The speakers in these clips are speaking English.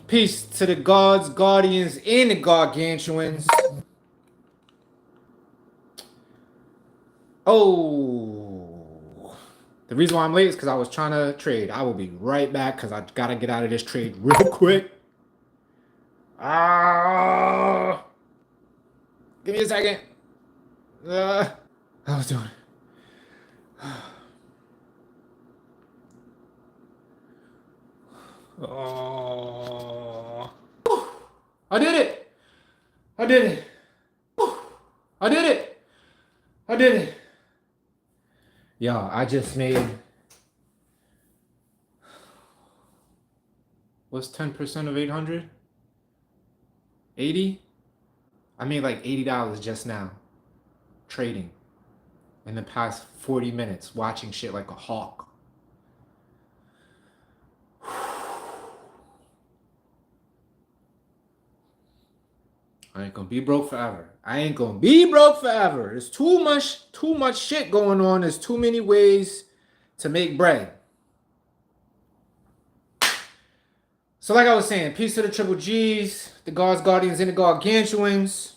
Peace to the gods, guardians, and the gargantuans. Oh, the reason why I'm late is because I was trying to trade. I will be right back because I gotta get out of this trade real quick. Ah, give me a second. I was doing. Oh, I did it. I did it. I did it. I did it. Yo, I just made. What's 10% of 800? 80? I made like $80 just now trading in the past 40 minutes, watching shit like a hawk. I ain't gonna be broke forever. I ain't gonna be broke forever. There's too much shit going on. There's too many ways to make bread. So like I was saying, peace to the triple G's, the gods, guardians, and the gargantuans.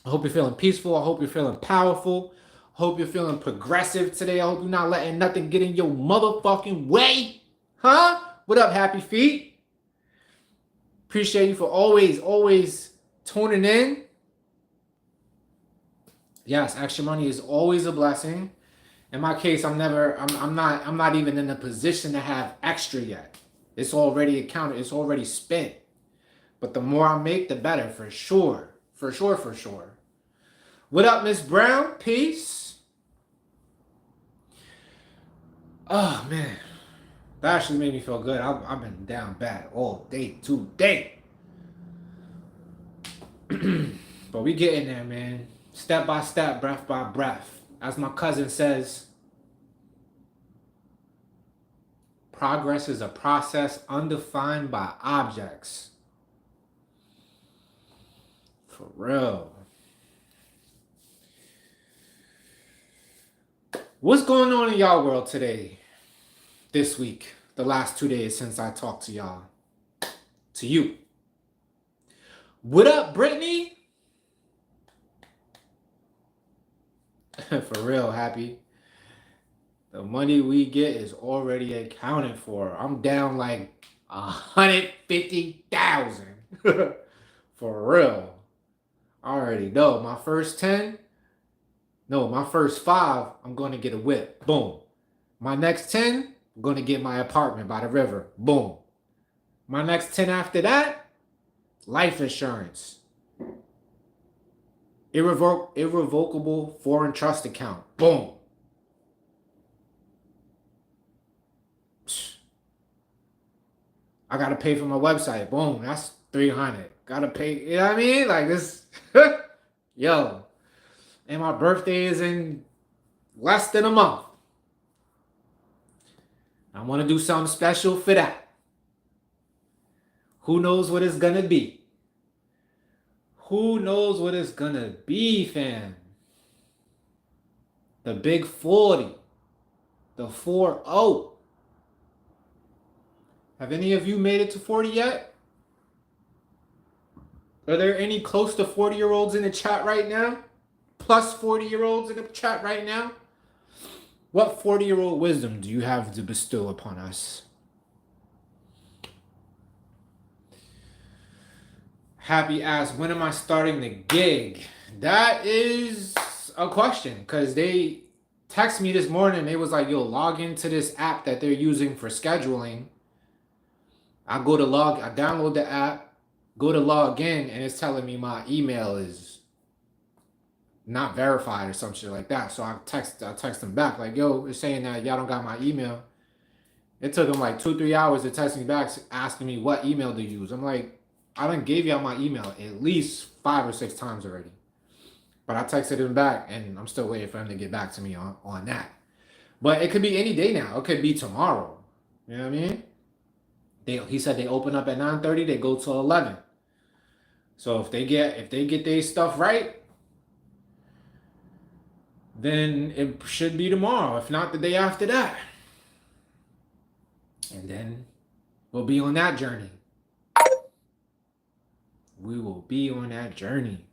I hope you're feeling peaceful. I hope you're feeling powerful. I hope you're feeling progressive today. I hope you're not letting nothing get in your motherfucking way. Huh? What up, Happy Feet? Appreciate you for always tuning in. Yes, extra money is always a blessing. In my case, I'm not even in a position to have extra yet. It's already accounted, it's already spent. But the more I make, the better, for sure. For sure. What up, Miss Brown? Peace. Oh, man. That actually made me feel good. I've been down bad all day today. But we getting there, man. Step by step, breath by breath. As my cousin says, progress is a process undefined by objects. For real. What's going on in y'all world today? This week, the last 2 days since I talked to y'all. To you. What up, Brittany? For real, Happy. The money we get is already accounted for. I'm down like 150,000. For real. I already know. My first 5, I'm going to get a whip. Boom. My next 10, I'm going to get my apartment by the river. Boom. My next 10 after that, life insurance. Irrevocable foreign trust account. Boom. I gotta pay for my website. Boom. That's 300. Gotta pay. You know what I mean? Like this. Yo. And my birthday is in less than a month. I want to do something special for that. Who knows what it's gonna be? Who knows what it's gonna be, fam? The big 40. The 4-0. Have any of you made it to 40 yet? Are there any close to 40-year-olds in the chat right now? Plus 40-year-olds in the chat right now? What 40-year-old wisdom do you have to bestow upon us? Happy asks, when am I starting the gig? That is a question, because they text me this morning. They was like, yo, log into this app that they're using for scheduling. I download the app, go to log in, and it's telling me my email is not verified or some shit like that. So I text them back like, yo, it's saying that y'all don't got my email. It took them like 2-3 hours to text me back asking me what email to use. I'm like, I done gave y'all my email at least 5 or 6 times already. But I texted him back, and I'm still waiting for him to get back to me on that. But it could be any day now. It could be tomorrow. You know what I mean? He said they open up at 9:30, they go till 11. So if they get their stuff right, then it should be tomorrow. If not, the day after that. And then we'll be on that journey. we will be on that journey.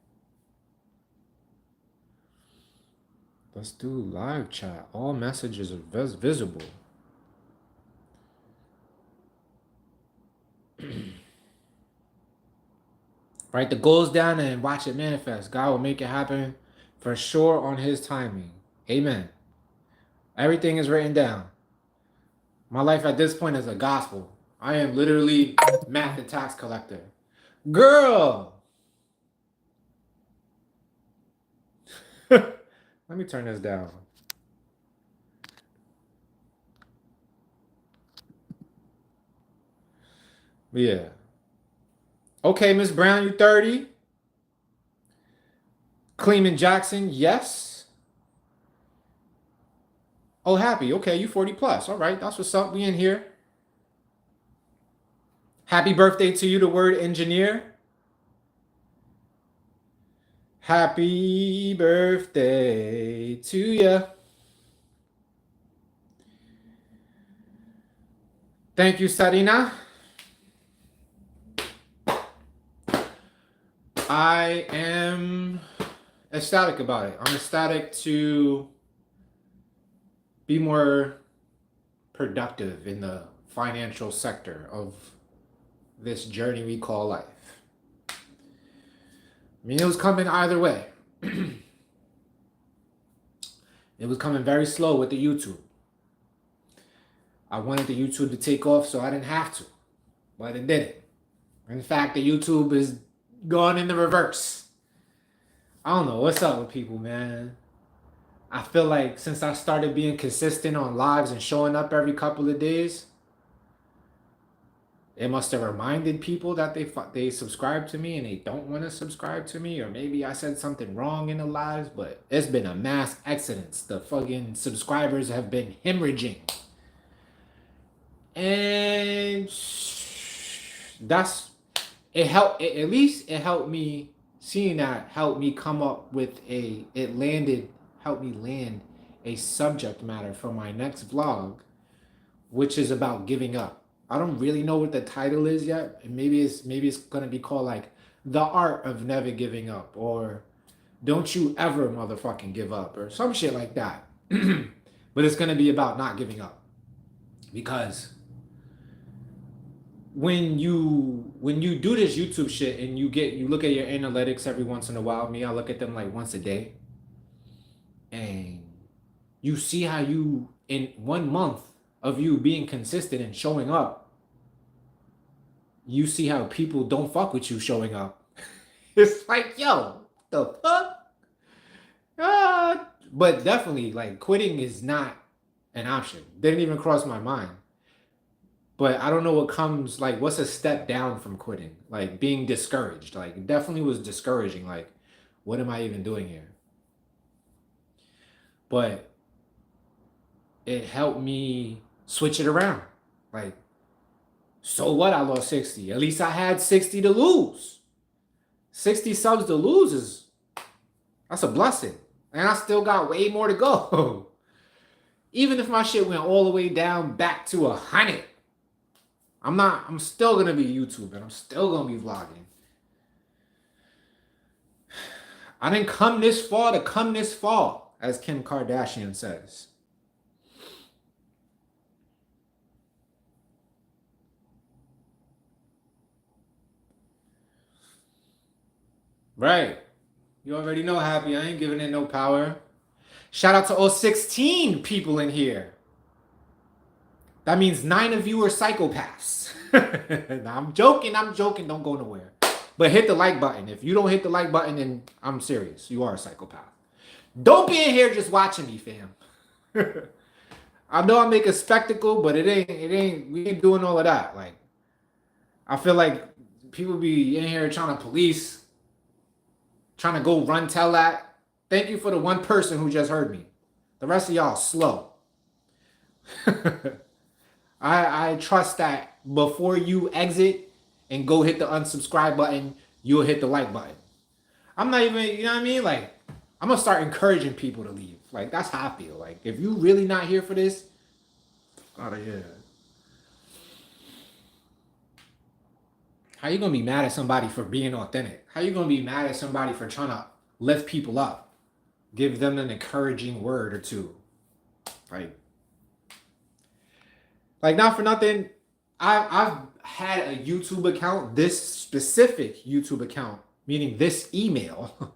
Let's do live chat. All messages are visible. Write the goals down and watch it manifest. God will make it happen for sure on his timing. Amen. Everything is written down. My life at this point is a gospel. I am literally Matt the tax collector. Girl! Let me turn this down. Yeah. Okay, Miss Brown, you 30. Cleveland Jackson, yes. Oh, happy. Okay, you 40 plus. All right, that's what's up. We in here. Happy birthday to you, the word engineer. Happy birthday to you. Thank you, Sarina. I am ecstatic about it. I'm ecstatic to be more productive in the financial sector of this journey we call life. I mean, it was coming either way. It was coming very slow with the YouTube. I wanted the YouTube to take off so I didn't have to, but it didn't. In fact, the YouTube is going in the reverse. I don't know what's up with people, man. I feel like since I started being consistent on lives and showing up every couple of days, it must have reminded people that they subscribe to me and they don't want to subscribe to me, or maybe I said something wrong in the lives, but it's been a mass exodus. The fucking subscribers have been hemorrhaging. And that's it helped. At least it helped me. Seeing that helped me come up with helped me land a subject matter for my next vlog, which is about giving up. I don't really know what the title is yet. Maybe it's gonna be called like The Art of Never Giving Up, or Don't You Ever Motherfucking Give Up, or some shit like that. But it's gonna be about not giving up, because when you do this YouTube shit and you look at your analytics every once in a while, me, I look at them like once a day, and you see how you, in 1 month of you being consistent and showing up, you see how people don't fuck with you showing up. It's like, yo, the fuck? But definitely, like, quitting is not an option. Didn't even cross my mind. But I don't know what comes, like, what's a step down from quitting? Like, being discouraged. Like, it definitely was discouraging. Like, what am I even doing here? But it helped me switch it around. Like, so what? I lost 60. At least I had 60 to lose. 60 subs to lose that's a blessing. And I still got way more to go. Even if my shit went all the way down back to 100. I'm still gonna be YouTubing. I'm still gonna be vlogging. I didn't come this far to come this far, as Kim Kardashian says. Right. You already know, Happy. I ain't giving it no power. Shout out to all 16 people in here. That means 9 of you are psychopaths. Nah, I'm joking. Don't go nowhere. But hit the like button. If you don't hit the like button, then I'm serious. You are a psychopath. Don't be in here just watching me, fam. I know I make a spectacle, but we ain't doing all of that. Like, I feel like people be in here trying to police, trying to go run tell that. Thank you for the one person who just heard me. The rest of y'all slow. I trust that before you exit and go hit the unsubscribe button, you'll hit the like button. I'm not even, you know what I mean? Like, I'm going to start encouraging people to leave. Like, that's how I feel. Like, if you really not here for this, out of here. How you gonna be mad at somebody for being authentic? How you gonna be mad at somebody for trying to lift people up, give them an encouraging word or two? Like, not for nothing. I've had a YouTube account, this specific YouTube account, meaning this email,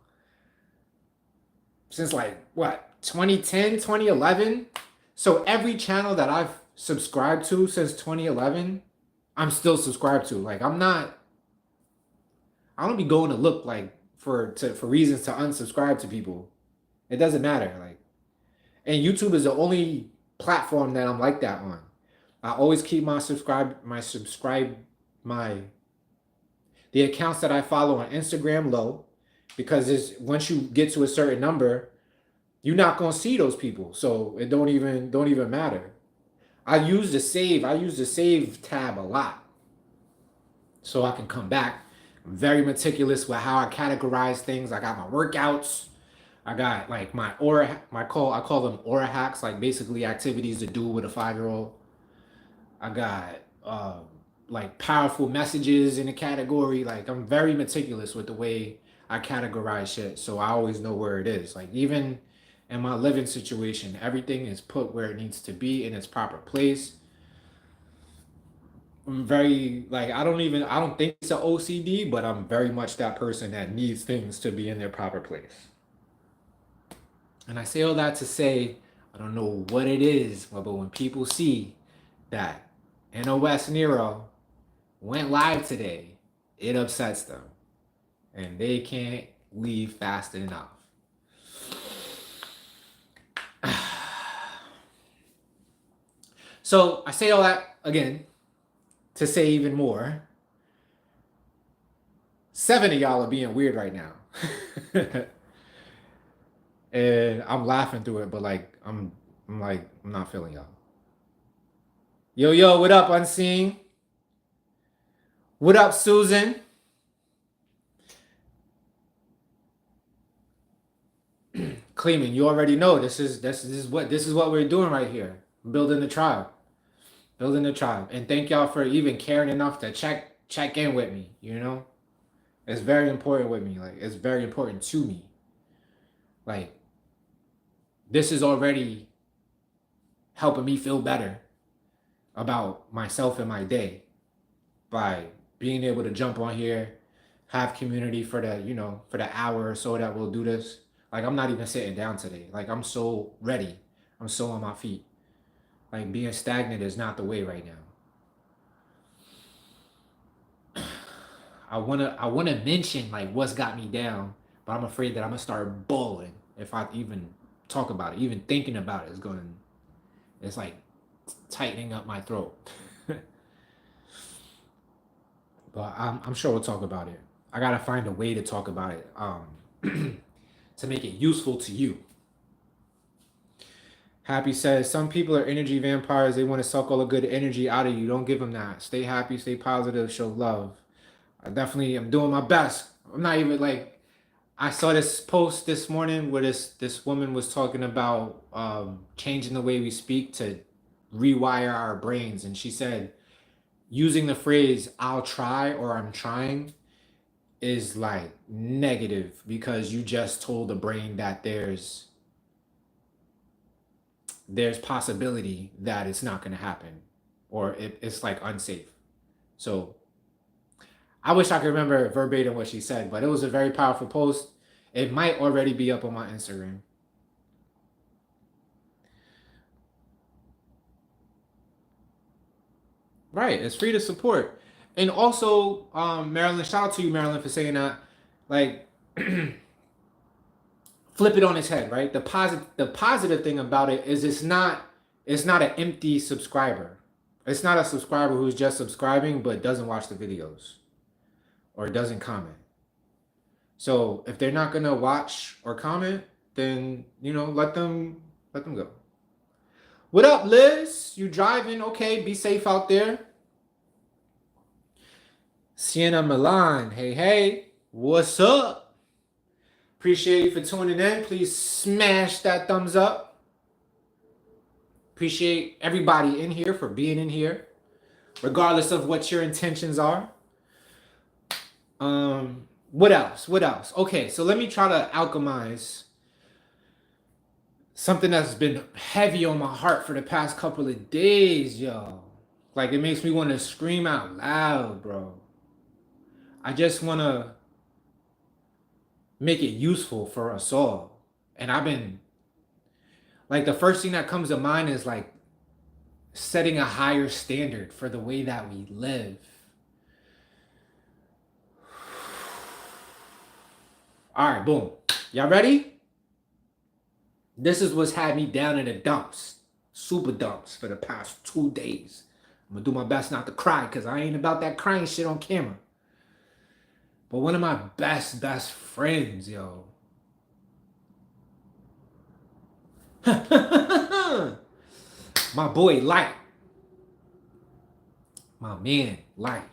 since like what, 2010, 2011. So every channel that I've subscribed to since 2011, I'm still subscribed to. Like, I don't be going to look like for reasons to unsubscribe to people. It doesn't matter. Like, and YouTube is the only platform that I'm like that on. I always keep the accounts that I follow on Instagram low, because once you get to a certain number, you're not gonna see those people. So it don't even matter. I use the save tab a lot, so I can come back. I'm very meticulous with how I categorize things. I got my workouts. I got like I call them aura hacks, like basically activities to do with a 5-year-old. I got like powerful messages in the category. Like, I'm very meticulous with the way I categorize shit, so I always know where it is. Like, even in my living situation, everything is put where it needs to be in its proper place. I'm very, like, I don't think it's an OCD, but I'm very much that person that needs things to be in their proper place. And I say all that to say, I don't know what it is, but when people see that NOS Nero went live today, it upsets them. And they can't leave fast enough. So I say all that again to say even more. 7 of y'all are being weird right now. And I'm laughing through it, but like I'm not feeling y'all. Yo, what up, Unseen? What up, Susan? Cleeman, you already know this is what we're doing right here. Building the tribe. Building the tribe. And thank y'all for even caring enough to check in with me, you know? It's very important with me. Like, it's very important to me. Like, this is already helping me feel better about myself and my day by being able to jump on here, have community for the hour or so that we'll do this. Like, I'm not even sitting down today. Like, I'm so ready. I'm so on my feet. Like, being stagnant is not the way right now. I wanna mention like what's got me down, but I'm afraid that I'm gonna start bawling if I even talk about it. Even thinking about it it's like tightening up my throat. But I'm sure we'll talk about it. I gotta find a way to talk about it, to make it useful to you. Happy says, some people are energy vampires. They want to suck all the good energy out of you. Don't give them that. Stay happy, stay positive, show love. I definitely am doing my best. I'm not even like, I saw this post this morning where this woman was talking about changing the way we speak to rewire our brains. And she said, using the phrase, I'll try or I'm trying, is like negative, because you just told the brain that there's possibility that it's not going to happen, or it's like unsafe. So I wish I could remember verbatim what she said, but it was a very powerful post. It might already be up on my Instagram. Right, it's free to support. And also, Marilyn, shout out to you, Marilyn, for saying that. Like, flip it on its head, right? The positive thing about it is it's not an empty subscriber. It's not a subscriber who's just subscribing but doesn't watch the videos or doesn't comment. So if they're not gonna watch or comment, then let them go. What up, Liz? You driving? Okay, be safe out there. Sienna Milan, hey, what's up? Appreciate you for tuning in. Please smash that thumbs up. Appreciate everybody in here for being in here, regardless of what your intentions are. What else? What else? Okay, so let me try to alchemize something that's been heavy on my heart for the past couple of days, yo. Like it makes me want to scream out loud, bro. I just want to make it useful for us all. And I've been like the first thing that comes to mind is like setting a higher standard for the way that we live. All right, boom. Y'all ready? This is what's had me down in the dumps, super dumps for the past 2 days. I'm gonna do my best not to cry because I ain't about that crying shit on camera. But one of my best friends, yo. My boy Light. My man Light.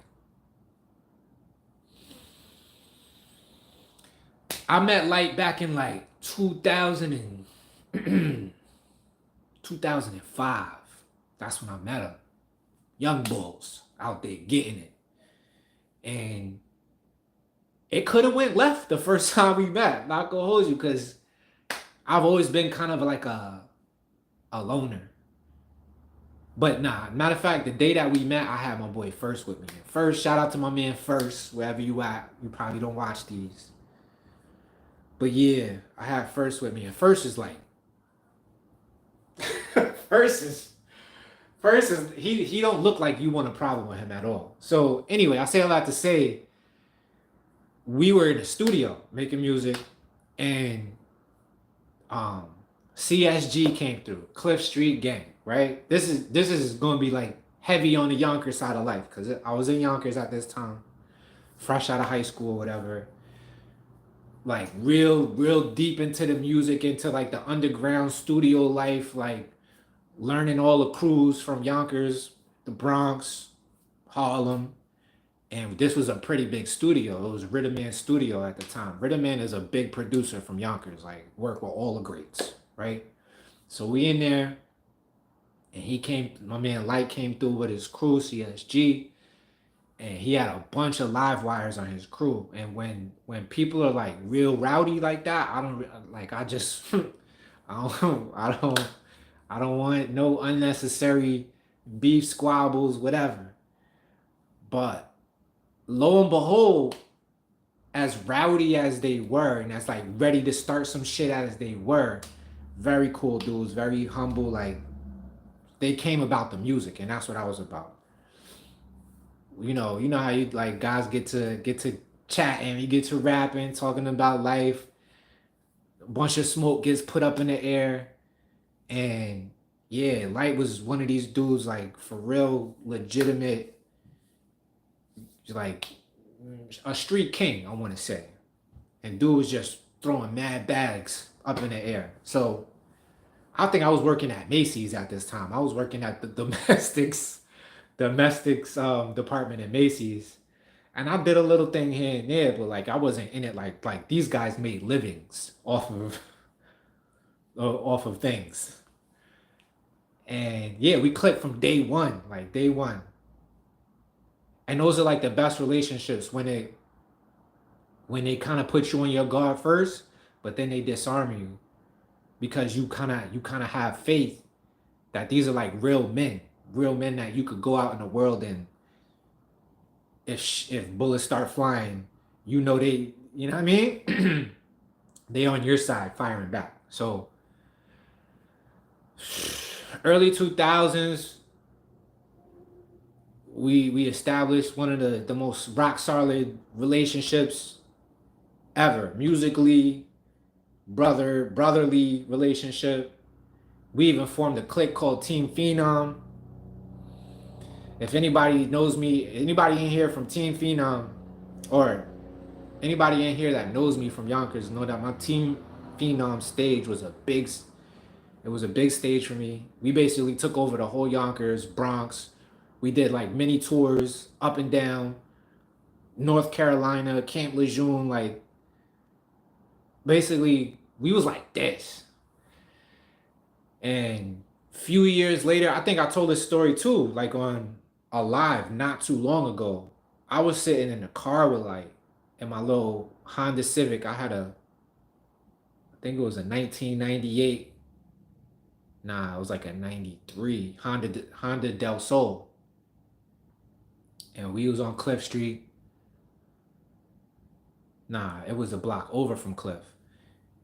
I met Light back in like 2005. That's when I met him. Young bulls out there getting it. And it could have went left the first time we met. Not gonna hold you, because I've always been kind of like a loner. But nah, matter of fact, the day that we met, I had my boy First with me. First, shout out to my man First, wherever you at. You probably don't watch these. But yeah, I had First with me. And First is like, First is, he don't look like you want a problem with him at all. So anyway, I say a lot to say, we were in the studio making music, and CSG came through, Cliff Street Gang, right? This is going to be like heavy on the Yonkers side of life, because I was in Yonkers at this time, fresh out of high school, whatever. Like real deep into the music, into like the underground studio life, like learning all the crews from Yonkers, the Bronx, Harlem. And this was a pretty big studio. It was Rhythm Man Studio at the time. Rhythm Man is a big producer from Yonkers, like work with all the greats, right? So we in there, and my man Light came through with his crew, CSG, and he had a bunch of live wires on his crew. And when people are like real rowdy like that, I don't like. I just I don't want no unnecessary beef squabbles, whatever. But lo and behold, as rowdy as they were, and as like ready to start some shit as they were, very cool dudes, very humble. Like they came about the music, and that's what I was about. You know how you like guys get to chatting, you get to rapping, talking about life. A bunch of smoke gets put up in the air, and yeah, Light was one of these dudes, like for real, legitimate, like a street king, I want to say. And dude was just throwing mad bags up in the air. So I think I was working at Macy's at this time. I was working at the domestics department at Macy's. And I did a little thing here and there, but like I wasn't in it like these guys made livings off of things. And yeah, we clicked from day one, like day one. And those are like the best relationships, when they kind of put you on your guard first, but then they disarm you, because you kind of have faith that these are like real men that you could go out in the world, and if bullets start flying, you know what I mean? They on your side firing back. So early 2000s, we established one of the most rock solid relationships ever, musically, brotherly relationship. We even formed a clique called Team Phenom. If anybody knows me, anybody in here from Team Phenom, or anybody in here that knows me from Yonkers, know that my Team Phenom stage was a big stage for me. We basically took over the whole Yonkers, Bronx. We did like mini tours up and down North Carolina, Camp Lejeune. Like basically we was like this. And few years later, I think I told this story too, like on a live not too long ago. I was sitting in the car with like in my little Honda Civic. I think it was a 1998. Nah, it was like a 93 Honda Del Sol. And we was on Cliff Street. Nah, it was a block over from Cliff.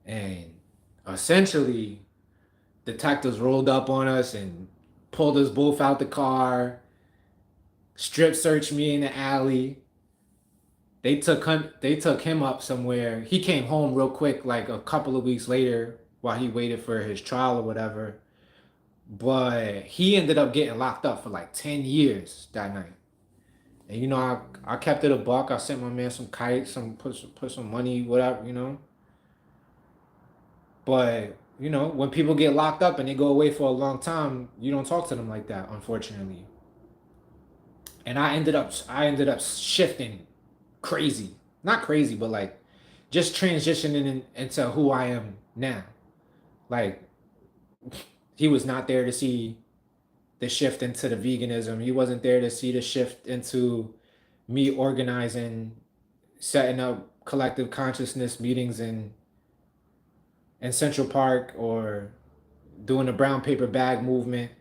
And essentially, detectives rolled up on us and pulled us both out the car, strip searched me in the alley. They took him up somewhere. He came home real quick, like a couple of weeks later, while he waited for his trial or whatever. But he ended up getting locked up for like 10 years that night. And I kept it a buck. I sent my man some kites, put some money, whatever. But when people get locked up and they go away for a long time, you don't talk to them like that, unfortunately. And I ended up shifting crazy. Not crazy, but like just transitioning into who I am now. Like he was not there to see the shift into the veganism. He wasn't there to see the shift into me organizing, setting up collective consciousness meetings in Central Park or doing the brown paper bag movement.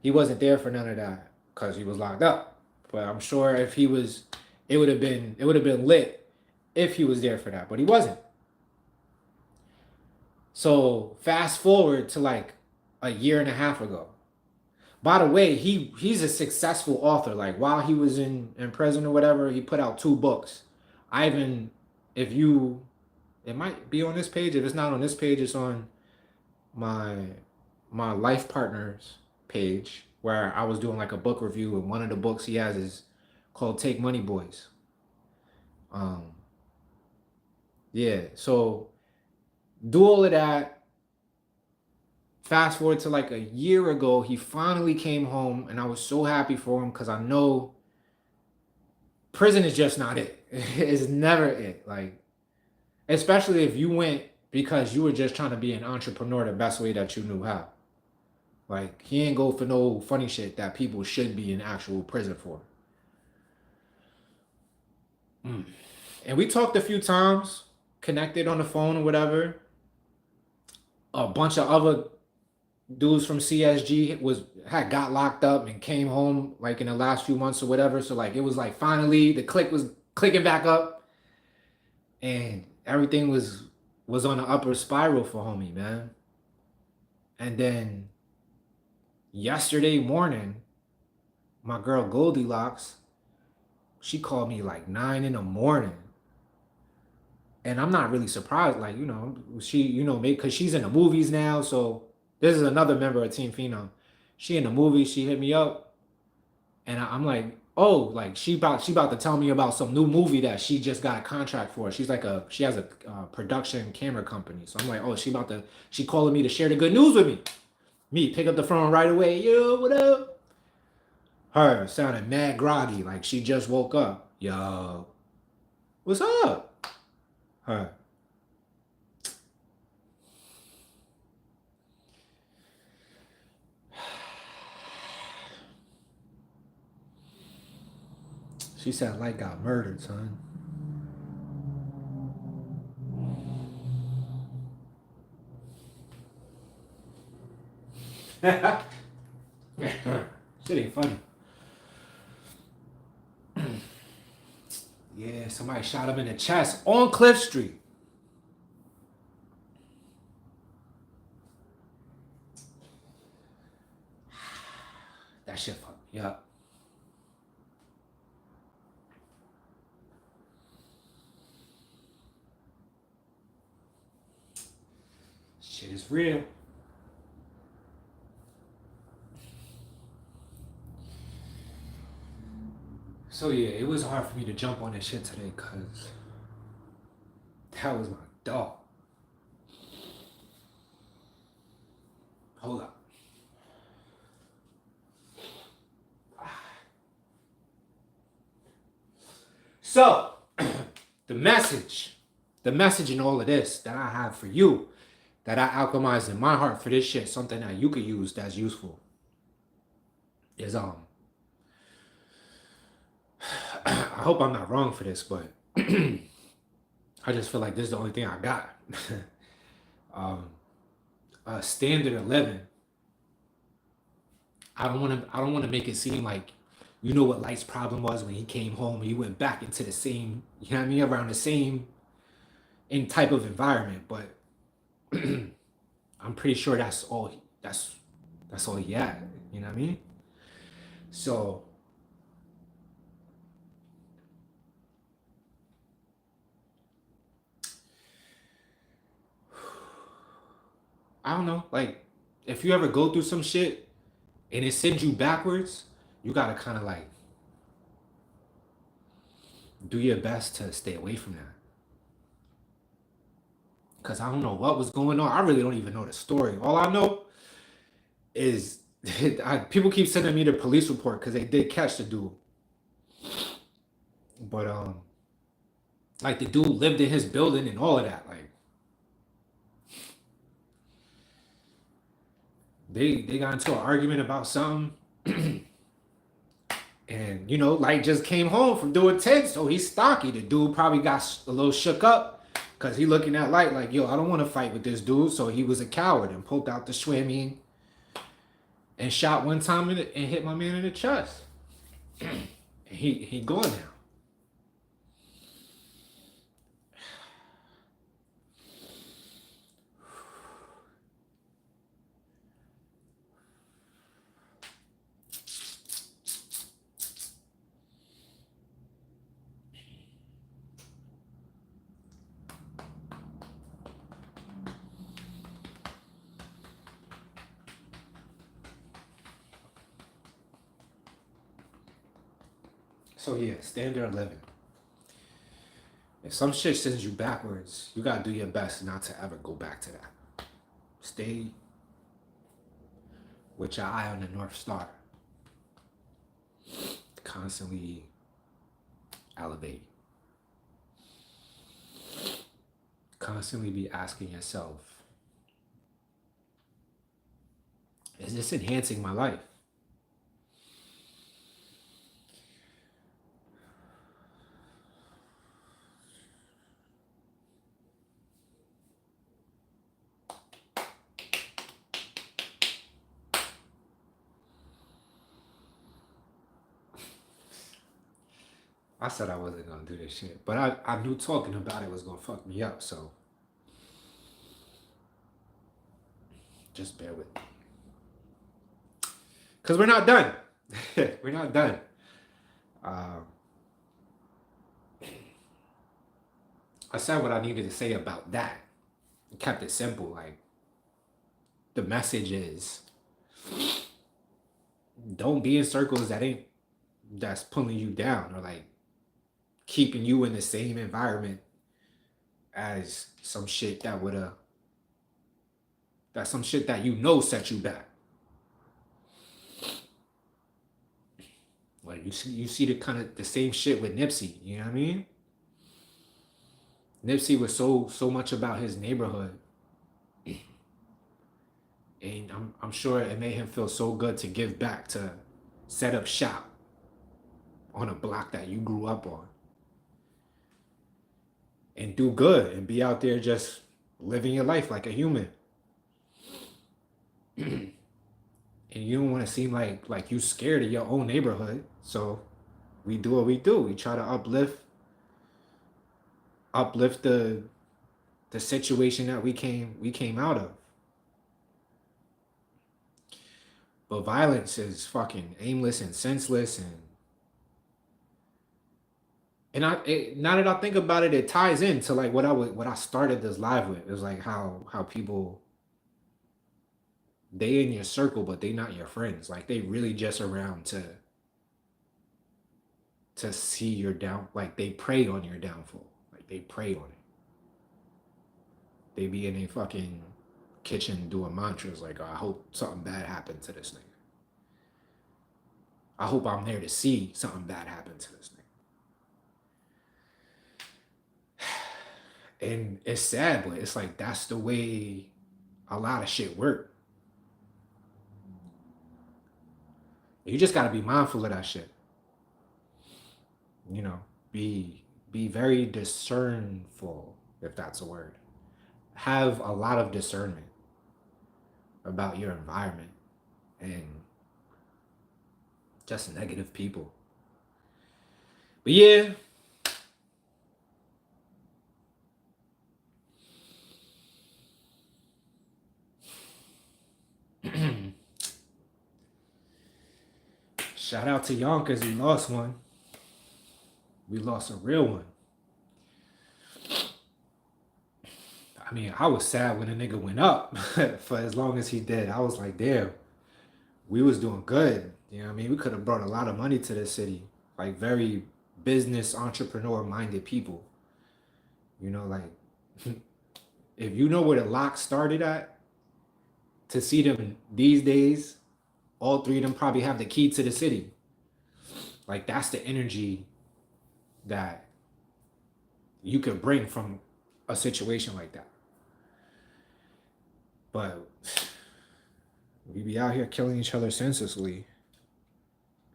He wasn't there for none of that because he was locked up. But I'm sure if he was, it would have been lit if he was there for that. But he wasn't. So fast forward to like a year and a half ago. By the way, he's a successful author. Like while he was in prison or whatever, he put out 2 books. Ivan, if you, it might be on this page. If it's not on this page, it's on my my life partner's page where I was doing like a book review, and one of the books he has is called Take Money Boys. Um, yeah. So do all of that. Fast forward to like a year ago, he finally came home, and I was so happy for him because I know prison is just not it. It's never it. Like, especially if you went because you were just trying to be an entrepreneur the best way that you knew how. Like, he ain't go for no funny shit that people should be in actual prison for. Mm. And we talked a few times, connected on the phone or whatever. A bunch of other dudes from CSG had got locked up and came home like in the last few months or whatever. So like it was like finally the click was clicking back up, and everything was on an upper spiral for homie, man. And then yesterday morning, my girl Goldilocks, she called me like 9 in the morning. And I'm not really surprised, like, she, maybe because she's in the movies now. So this is another member of Team Phenom. She in the movies, she hit me up, and I'm like, oh, like she about to tell me about some new movie that she just got a contract for. She has a production camera company. So I'm like, oh, she calling me to share the good news with me. Me pick up the phone right away. Yo, what up? Her sounding mad groggy, like she just woke up. Yo, what's up? Her. She said Light got murdered, son. Shit ain't funny. Yeah, somebody shot him in the chest on Cliff Street. That shit fucked me up. Shit is real. So yeah, it was hard for me to jump on this shit today because that was my dog. Hold up. So, the message in all of this that I have for you, that I alchemized in my heart for this shit, something that you could use that's useful, is I hope I'm not wrong for this, but I just feel like this is the only thing I got. um, standard of living. I don't want to make it seem like, you know what Light's problem was when he came home. He went back into the same, you know what I mean, around the same in type of environment. But I'm pretty sure that's all he had. You know what I mean? So I don't know. Like, if you ever go through some shit and it sends you backwards, you gotta kind of like do your best to stay away from that. Cause I don't know what was going on. I really don't even know the story. All I know is people keep sending me the police report because they did catch the dude. But like the dude lived in his building and all of that. Like they got into an argument about something. And you know, Light just came home from doing 10, so he's stocky. The dude probably got a little shook up because he looking at Light like, yo, I don't want to fight with this dude. So he was a coward and pulled out the Schwammy and shot one time and hit my man in the chest. And he gone now. So yeah, standard of living. If some shit sends you backwards, you gotta do your best not to ever go back to that. Stay with your eye on the North Star. Constantly elevate. Constantly be asking yourself, is this enhancing my life? I said I wasn't gonna do this shit, but I knew talking about it was gonna fuck me up, so just bear with me. Cause we're not done. We're not done. Um, I said what I needed to say about that. I kept it simple. Like the message is, don't be in circles that's pulling you down or like keeping you in the same environment as some shit that's some shit that you know set you back. Like you see the kind of the same shit with Nipsey, you know what I mean? Nipsey was so much about his neighborhood. And I'm sure it made him feel so good to give back, to set up shop on a block that you grew up on. And do good and be out there just living your life like a human. And you don't want to seem like you scared of your own neighborhood. So we do what we do. We try to uplift the situation that we came out of. But violence is fucking aimless and senseless, now that I think about it, it ties into like what I started this live with. It was like how people, they in your circle, but they not your friends. Like they really just around to see your down. Like they prey on your downfall. Like they prey on it. They be in a fucking kitchen doing mantras like, oh, I hope something bad happened to this nigga. I hope I'm there to see something bad happen to this nigga. And it's sad, but it's like that's the way a lot of shit work. You just gotta be mindful of that shit. You know, be be very discernful, if that's a word. Have a lot of discernment about your environment and just negative people. But yeah. Shout out to Yonkers, we lost one. We lost a real one. I mean, I was sad when the nigga went up for as long as he did. I was like, damn, we was doing good. You know what I mean? We could have brought a lot of money to this city. Like very business entrepreneur minded people. You know, like if you know where the lock started at, to see them these days, all three of them probably have the key to the city. Like that's the energy that you could bring from a situation like that. But we be out here killing each other senselessly.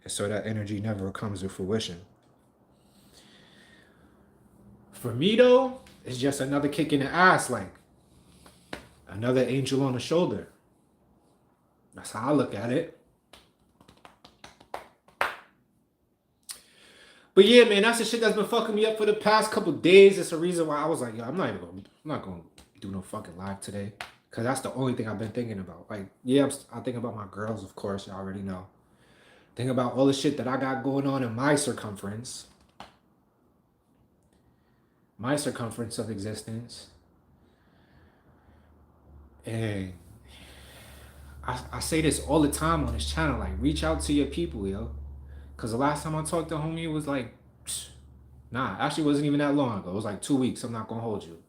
And so that energy never comes to fruition. For me though, it's just another kick in the ass, like another angel on the shoulder. That's how I look at it. But yeah, man, that's the shit that's been fucking me up for the past couple days. It's a reason why I was like, yo, I'm not gonna do no fucking live today. Cause that's the only thing I've been thinking about. Like, yeah, I think about my girls, of course, you already know. Think about all the shit that I got going on in my circumference of existence. And I say this all the time on this channel, like reach out to your people, yo. Cause the last time I talked to homie, it was like, nah, actually wasn't even that long ago. It was like 2 weeks. I'm not gonna hold you.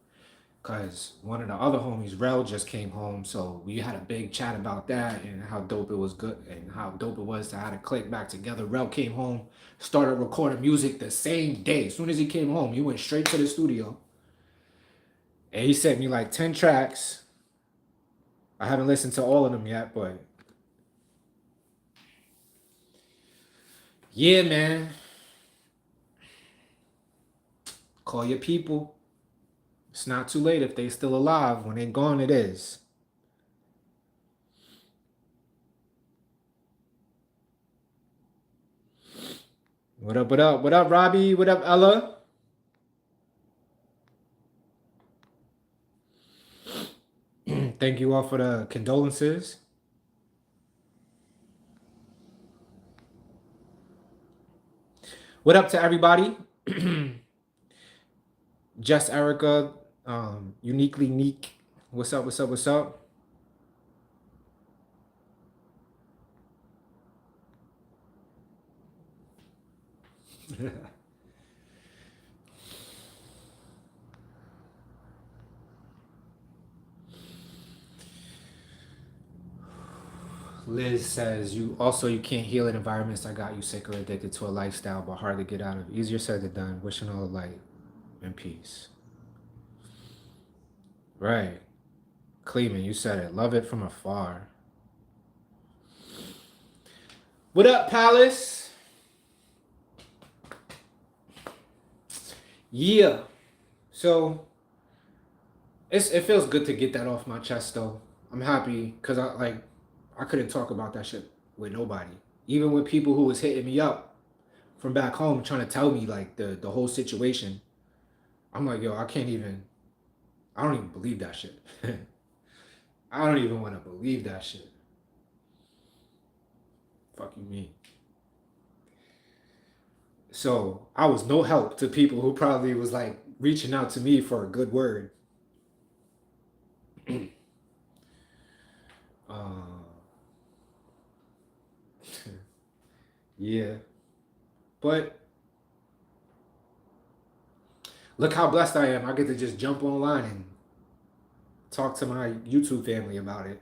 Cause one of the other homies, Rel, just came home. So we had a big chat about that and how dope it was good and how dope it was to have to click back together. Rel came home, started recording music the same day. As soon as he came home, he went straight to the studio. And he sent me like 10 tracks. I haven't listened to all of them yet, but yeah, man. Call your people. It's not too late if they still alive. When they gone, it is. What up, what up? What up, Robbie? What up, Ella? Thank you all for the condolences. What up to everybody? Just Erica, uniquely Neek. What's up? What's up? What's up? Liz says you can't heal in environments that got you sick or addicted to a lifestyle, but hard to get out of. Easier said than done. Wishing all the light and peace. Right. Cleveland, you said it. Love it from afar. What up, Palace? Yeah. So it feels good to get that off my chest though. I'm happy because I couldn't talk about that shit with nobody. Even with people who was hitting me up from back home trying to tell me like the whole situation. I'm like, yo, I don't even believe that shit. I don't even want to believe that shit. Fuck you mean. So I was no help to people who probably was like reaching out to me for a good word. Yeah. But look how blessed I am. I get to just jump online and talk to my YouTube family about it.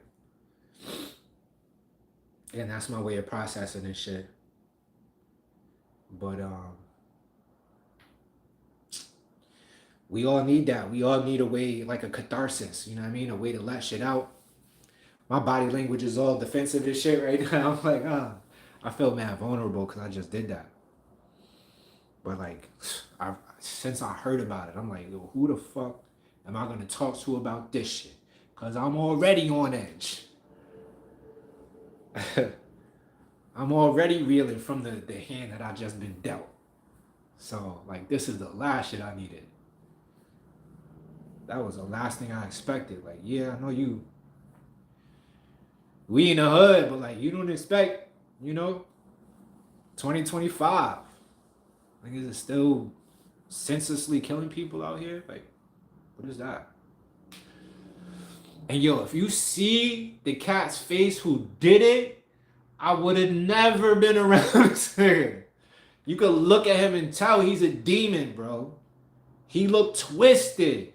And that's my way of processing this shit. But we all need that. We all need a way, like a catharsis, you know what I mean? A way to let shit out. My body language is all defensive and shit right now. I'm like, I feel mad vulnerable because I just did that. But like, since I heard about it, I'm like, yo, who the fuck am I gonna talk to about this shit? Cause I'm already on edge. I'm already reeling from the hand that I just been dealt. So like, this is the last shit I needed. That was the last thing I expected. Like, yeah, I know we in the hood, but like, you don't expect, 2025. Like, is it still senselessly killing people out here? Like, what is that? And yo, if you see the cat's face who did it, I would have never been around this nigga. You could look at him and tell he's a demon, bro. He looked twisted.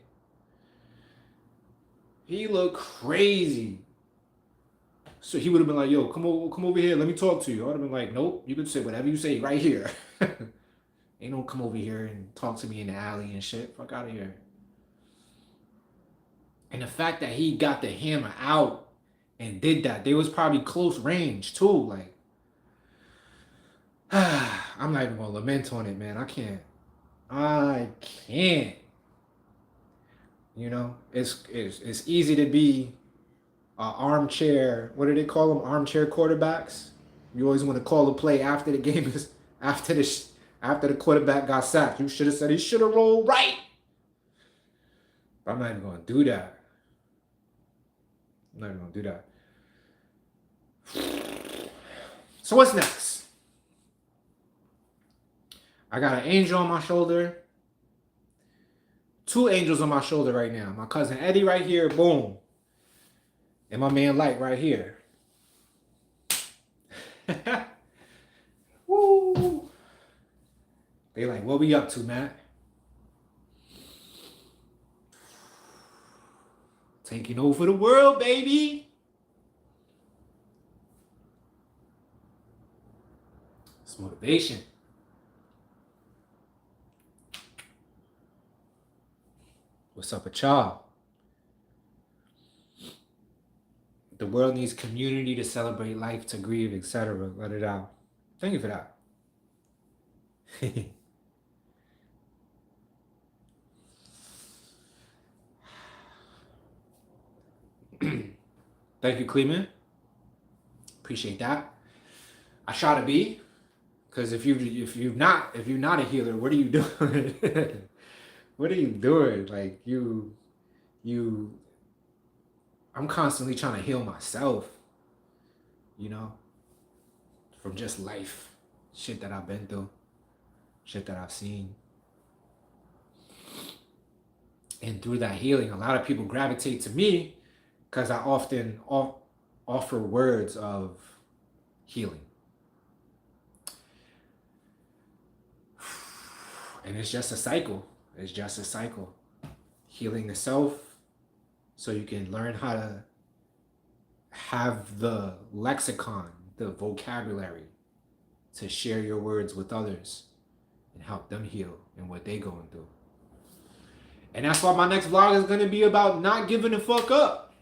He looked crazy. So he would have been like, yo, come over here. Let me talk to you. I would have been like, nope, you can say whatever you say right here. Ain't no come over here and talk to me in the alley and shit. Fuck out of here. And the fact that he got the hammer out and did that, they was probably close range too. Like, I'm not even gonna lament on it, man. I can't. It's easy to be armchair. What do they call them? Armchair quarterbacks. You always want to call a play after the game is after the quarterback got sacked. You should have said he should have rolled right. But I'm not even gonna do that. I'm not even gonna do that. So what's next? I got an angel on my shoulder. 2 angels on my shoulder right now. My cousin Eddie right here, boom. And my man Light right here. Woo. They like, what we up to, Matt? Taking over the world, baby. It's motivation. What's up with y'all? The world needs community to celebrate life, to grieve, etc. Let it out. Thank you for that. Thank you, Cleveland. Appreciate that. I try to be, because if you're not a healer, what are you doing? What are you doing? Like I'm constantly trying to heal myself, from just life, shit that I've been through, shit that I've seen. And through that healing, a lot of people gravitate to me because I often offer words of healing. And it's just a cycle. It's just a cycle. Healing the self so you can learn how to have the lexicon, the vocabulary to share your words with others and help them heal and what they going through. And that's why my next vlog is going to be about not giving the fuck up.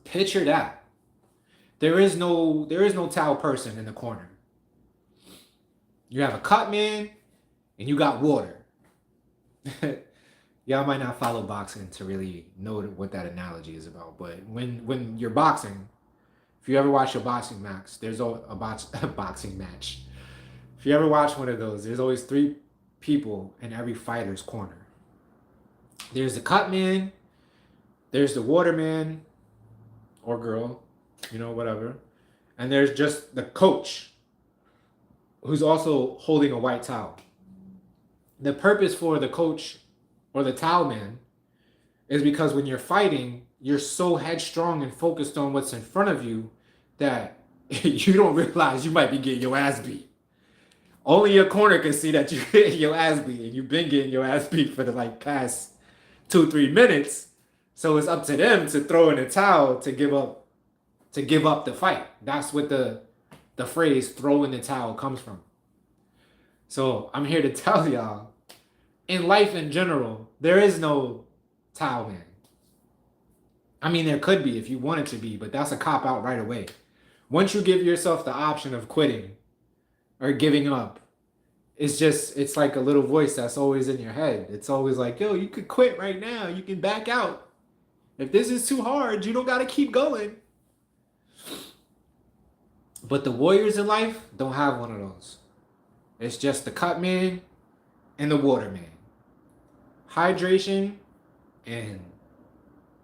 Picture that. There is no towel person in the corner. You have a cut man and you got water. Y'all might not follow boxing to really know what that analogy is about, but when you're boxing, if you ever watch a boxing match, there's a boxing match. If you ever watch one of those, there's always 3 people in every fighter's corner. There's the cut man, there's the waterman or girl, whatever, and there's just the coach who's also holding a white towel. The purpose for the coach or the towel man is because when you're fighting, you're so headstrong and focused on what's in front of you that you don't realize you might be getting your ass beat. Only your corner can see that you're getting your ass beat, and you've been getting your ass beat for the past 2-3 minutes. So it's up to them to throw in a towel to give up the fight. That's what the phrase "throw in the towel" comes from. So I'm here to tell y'all, in life in general, there is no towel man. I mean, there could be if you want it to be, but that's a cop out right away. Once you give yourself the option of quitting or giving up, it's like a little voice that's always in your head. It's always like, yo, you could quit right now. You can back out. If this is too hard, you don't got to keep going. But the warriors in life don't have one of those. It's just the cut man and the water man. Hydration and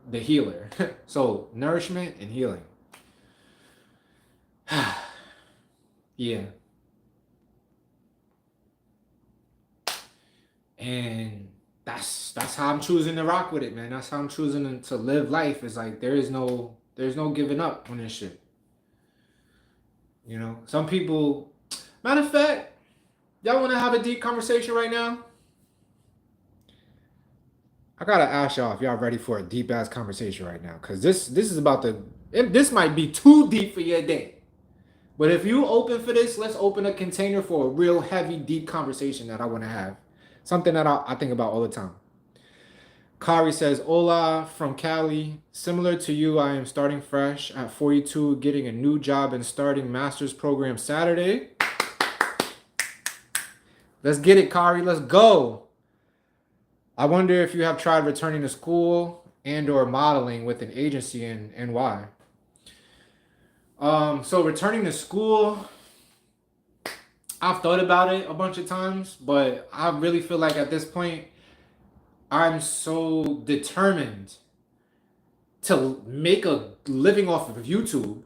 the healer. So nourishment and healing. Yeah. And that's how I'm choosing to rock with it, man. That's how I'm choosing to live life. It's like there's no giving up on this shit. You know, some people. Matter of fact, y'all want to have a deep conversation right now? I gotta ask y'all if y'all ready for a deep ass conversation right now, cause this is about to. This might be too deep for your day. But if you open for this, let's open a container for a real heavy, deep conversation that I want to have. Something that I think about all the time. Kari says, Hola from Cali. Similar to you, I am starting fresh at 42, getting a new job and starting master's program Saturday. Let's get it, Kari. Let's go. I wonder if you have tried returning to school and or modeling with an agency and why. So returning to school, I've thought about it a bunch of times, but I really feel like at this point, I'm so determined to make a living off of YouTube.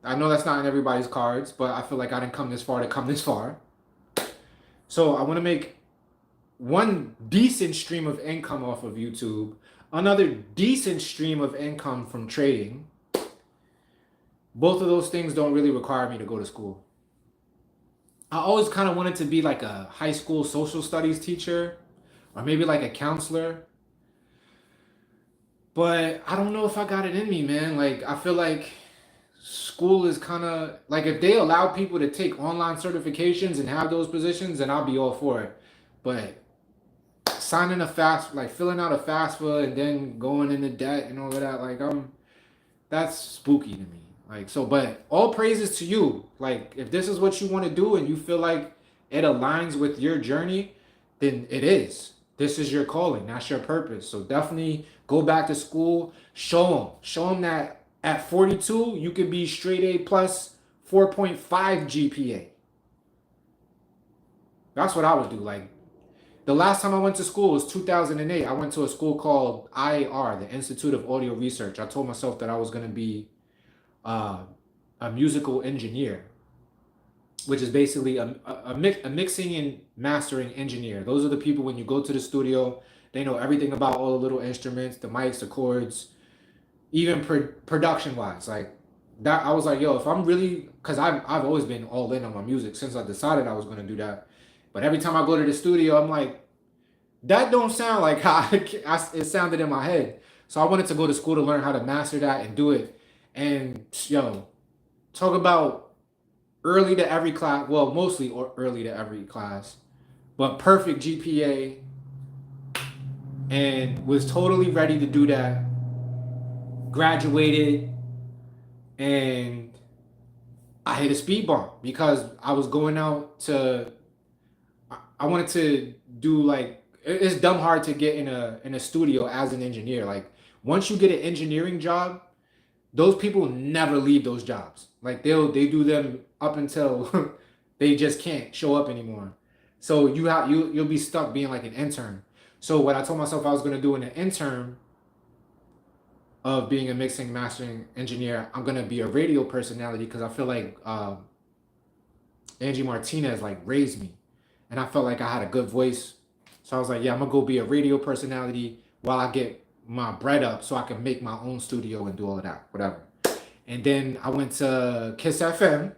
I know that's not in everybody's cards, but I feel like I didn't come this far to come this far. So I want to make one decent stream of income off of YouTube, another decent stream of income from trading. Both of those things don't really require me to go to school. I always kind of wanted to be like a high school social studies teacher or maybe like a counselor. But I don't know if I got it in me, man. Like, I feel like school is kind of like if they allow people to take online certifications and have those positions, then I'll be all for it. But signing a fast, like filling out a FAFSA and then going into debt and all of that, like that's spooky to me. Like, so, but all praises to you. Like, if this is what you want to do and you feel like it aligns with your journey, then it is. This is your calling. That's your purpose. So definitely go back to school. Show them that at 42, you could be straight A plus 4.5 GPA. That's what I would do. Like, the last time I went to school was 2008. I went to a school called IAR, the Institute of Audio Research. I told myself that I was going to be a musical engineer, which is basically a mixing and mastering engineer. Those are the people when you go to the studio, they know everything about all the little instruments, the mics, the chords, even production wise. Like that, I was like, yo, if I'm really, because I've always been all in on my music since I decided I was going to do that. But every time I go to the studio, I'm like, that don't sound like how it sounded in my head. So I wanted to go to school to learn how to master that and do it. And yo, talk about early to every class. Well, mostly early to every class, but perfect GPA, and was totally ready to do that. Graduated, and I hit a speed bump because I was going out to. I wanted to do like it's dumb hard to get in a studio as an engineer. Like once you get an engineering job, those people never leave those jobs. Like they do them up until they just can't show up anymore. So you'll be stuck being like an intern. So what I told myself I was gonna do in an intern of being a mixing mastering engineer, I'm gonna be a radio personality because I feel like Angie Martinez like raised me, and I felt like I had a good voice. So I was like, yeah, I'm gonna go be a radio personality while I get my bread up so I can make my own studio and do all of that, whatever. And then I went to Kiss FM.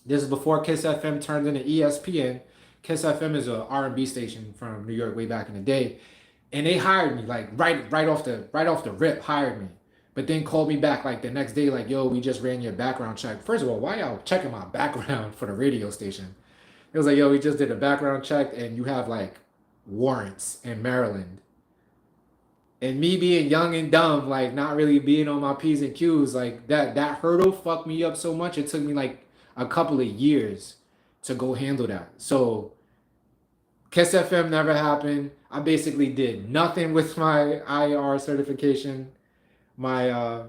This is before Kiss FM turned into ESPN. Kiss FM is a R&B station from New York way back in the day. And they hired me, like right off the rip, hired me. But then called me back like the next day, like, yo, we just ran your background check. First of all, why y'all checking my background for the radio station? It was like, yo, we just did a background check and you have like warrants in Maryland. And me being young and dumb, like not really being on my P's and Q's, like that hurdle fucked me up so much. It took me like a couple of years to go handle that. So Kiss FM never happened. I basically did nothing with my IR certification, my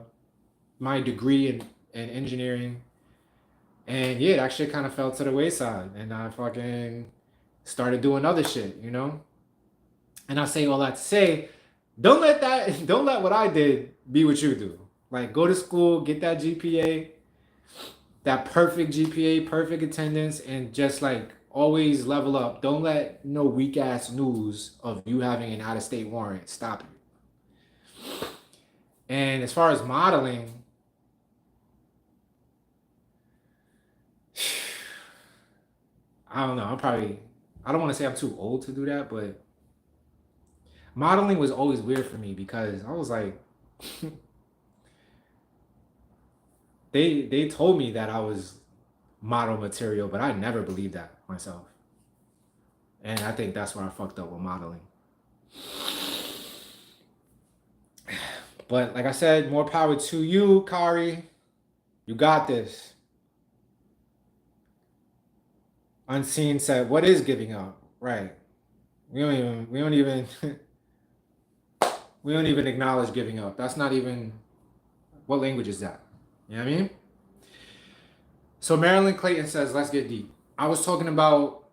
my degree in engineering. And yeah, that shit kind of fell to the wayside. And I fucking started doing other shit, you know? And I say all that to say, don't let what I did be what you do. Like, go to school, get that GPA, that perfect GPA, perfect attendance, and just like always level up. Don't let no weak ass news of you having an out of state warrant stop you. And as far as modeling, I don't know. I don't want to say I'm too old to do that, but modeling was always weird for me because I was like, they told me that I was model material, but I never believed that myself. And I think that's where I fucked up with modeling. But like I said, more power to you, Kari. You got this. Unseen said, what is giving up? Right. We don't even we don't even acknowledge giving up. That's not even, what language is that? You know what I mean? So Marilyn Clayton says, let's get deep. I was talking about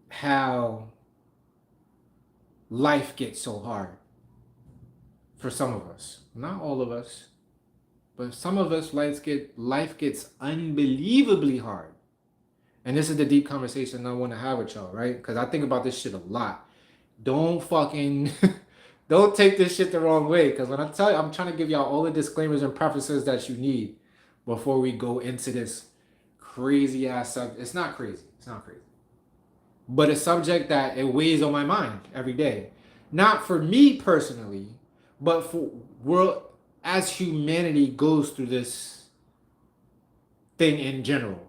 how life gets so hard for some of us. Not all of us, but some of us, life gets unbelievably hard. And this is the deep conversation I want to have with y'all, right? Because I think about this shit a lot. Don't fucking, don't take this shit the wrong way. Because when I tell you, I'm trying to give y'all all the disclaimers and prefaces that you need before we go into this crazy ass subject. It's not crazy. It's not crazy. But a subject that it weighs on my mind every day. Not for me personally, but for world, as humanity goes through this thing in general.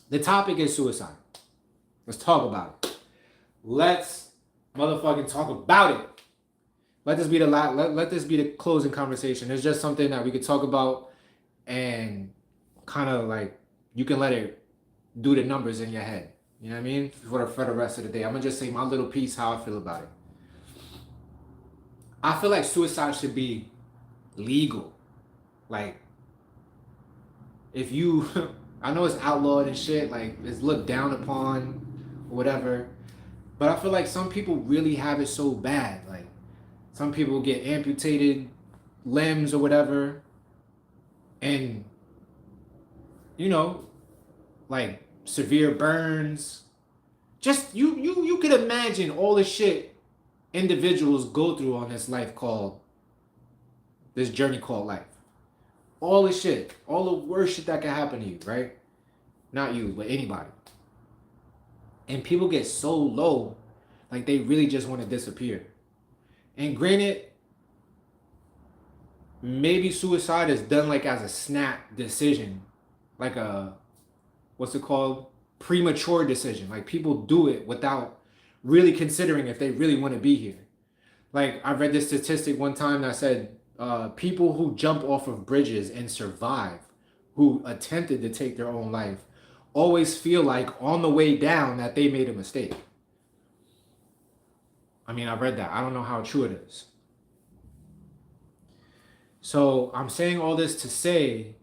The topic is suicide. Let's talk about it. Let's motherfucking talk about it. Let this be the closing conversation. It's just something that we could talk about and kind of like you can let it do the numbers in your head. You know what I mean? For the rest of the day. I'm gonna just say my little piece, how I feel about it. I feel like suicide should be legal. Like, if you, I know it's outlawed and shit, like it's looked down upon or whatever, but I feel like some people really have it so bad. Like, some people get amputated limbs or whatever, and you know, like severe burns. Just you could imagine all the shit individuals go through on this journey called life. All the shit, all the worst shit that can happen to you, right? Not you, but anybody. And people get so low, like they really just want to disappear. And granted, maybe suicide is done like as a snap decision, like a, what's it called? Premature decision. Like people do it without really considering if they really want to be here. Like I read this statistic one time that said people who jump off of bridges and survive, who attempted to take their own life, always feel like on the way down that they made a mistake. I mean, I read that. I don't know how true it is. So I'm saying all this to say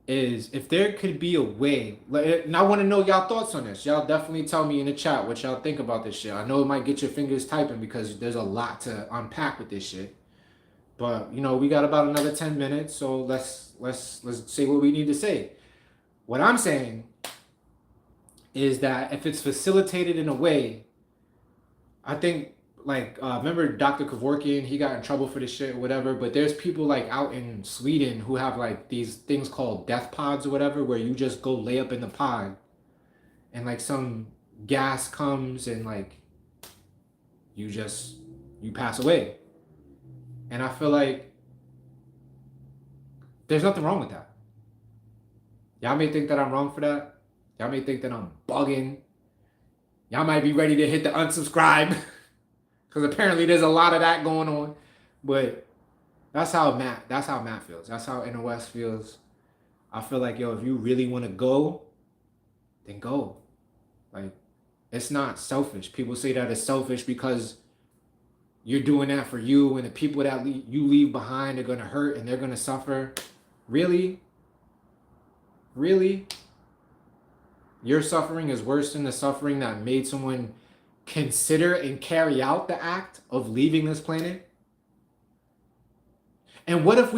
is if there could be a way, and I want to know y'all thoughts on this. Y'all definitely tell me in the chat what y'all think about this shit. I know it might get your fingers typing because there's a lot to unpack with this shit. But you know, we got about another 10 minutes, so let's say what we need to say. What I'm saying is that if it's facilitated in a way, I think, like, remember Dr. Kevorkian, he got in trouble for this shit or whatever, but there's people like out in Sweden who have like these things called death pods or whatever, where you just go lay up in the pod and like some gas comes and like you pass away. And I feel like there's nothing wrong with that. Y'all may think that I'm wrong for that. Y'all may think that I'm bugging. Y'all might be ready to hit the unsubscribe. Because apparently there's a lot of that going on. But that's how Matt feels. That's how NOS feels. I feel like, yo, if you really want to go, then go. Like, it's not selfish. People say that it's selfish because you're doing that for you, and the people that you leave behind are going to hurt and they're going to suffer. Really? Really? Your suffering is worse than the suffering that made someone consider and carry out the act of leaving this planet? And what if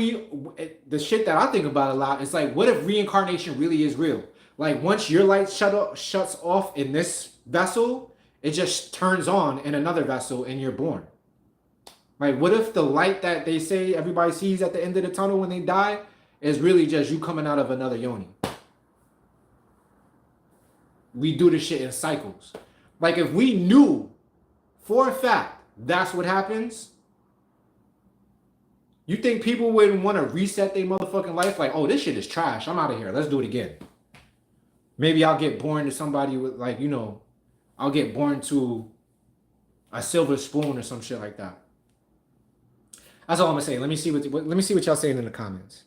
the shit that I think about a lot is like, what if reincarnation really is real? Like, once your light shuts off in this vessel, it just turns on in another vessel and you're born. Like, what if the light that they say everybody sees at the end of the tunnel when they die is really just you coming out of another yoni? We do this shit in cycles. Like, if we knew for a fact that's what happens, you think people wouldn't want to reset their motherfucking life? Like, oh, this shit is trash. I'm out of here. Let's do it again. Maybe I'll get born to somebody with, like, you know, I'll get born to a silver spoon or some shit like that. That's all I'm gonna say. Let me see what y'all saying in the comments.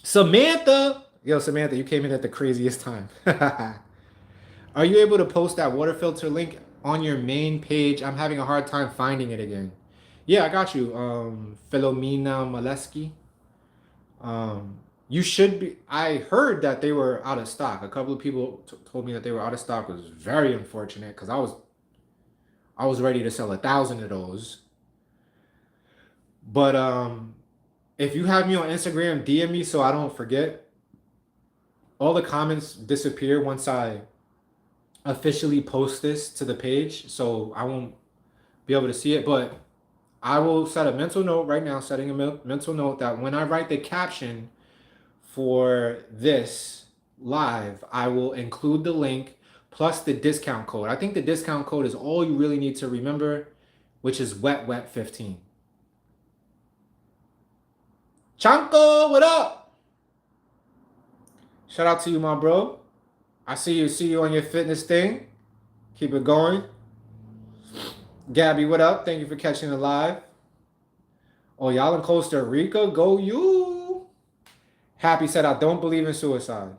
Samantha, yo, Samantha, you came in at the craziest time. Are you able to post that water filter link on your main page? I'm having a hard time finding it again. Yeah, I got you, Philomena Maleski. You should be. I heard that they were out of stock. A couple of people told me that they were out of stock. It was very unfortunate because I was ready to sell 1,000 of those. But if you have me on Instagram, DM me so I don't forget. All the comments disappear once I officially post this to the page, so I won't be able to see it. But I will set a mental note right now, setting a mental note that when I write the caption for this live, I will include the link plus the discount code. I think the discount code is all you really need to remember, which is wet15. Chanko, what up? Shout out to you, my bro. I see you on your fitness thing. Keep it going. Gabby, what up? Thank you for catching it live. Oh, y'all in Costa Rica? Go you. Happy said, I don't believe in suicide.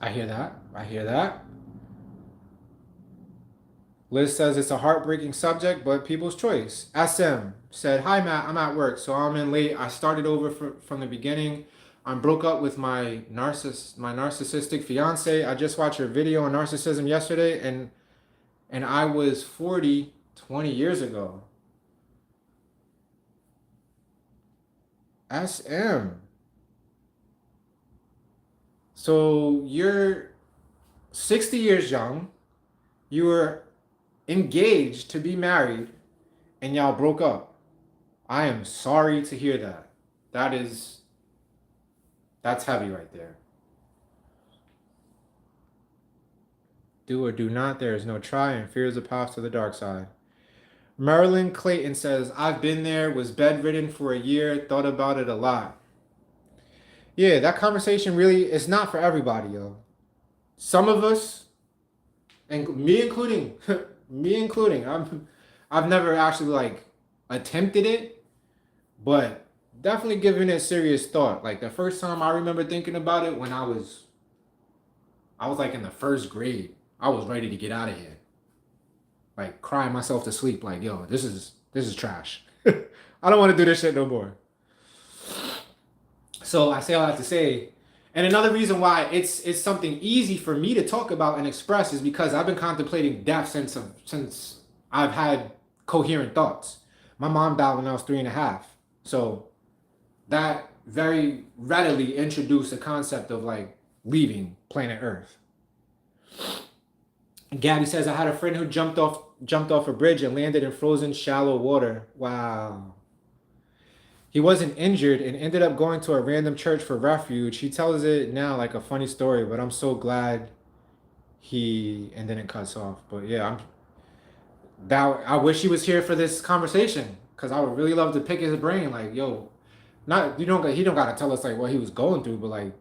I hear that. Liz says it's a heartbreaking subject, but people's choice. SM said, hi, Matt. I'm at work, so I'm in late. I started over from the beginning. I'm broke up with my narcissistic fiance. I just watched your video on narcissism yesterday, and I was 40 20 years ago. SM. So you're 60 years young. You were engaged to be married, and y'all broke up. I am sorry to hear that. That's heavy right there. Do or do not. There is no try, and fear is a path to the dark side. Marilyn Clayton says, I've been there, was bedridden for a year, thought about it a lot. Yeah, that conversation really is not for everybody, yo. Some of us, and me including, I've never actually like attempted it, but definitely given it serious thought. Like the first time I remember thinking about it when I was like in the first grade. I was ready to get out of here. Like crying myself to sleep, like, yo, this is trash. I don't want to do this shit no more. So I say all I have to say. And another reason why it's something easy for me to talk about and express is because I've been contemplating death since I've had coherent thoughts. My mom died when I was 3.5. So that very readily introduced the concept of like leaving planet Earth. Gabby says, I had a friend who jumped off a bridge and landed in frozen shallow water. Wow. He wasn't injured and ended up going to a random church for refuge. He tells it now like a funny story, but I'm so glad and then it cuts off. But yeah, I wish he was here for this conversation because I would really love to pick his brain. Like, yo, he don't gotta tell us like what he was going through, but like,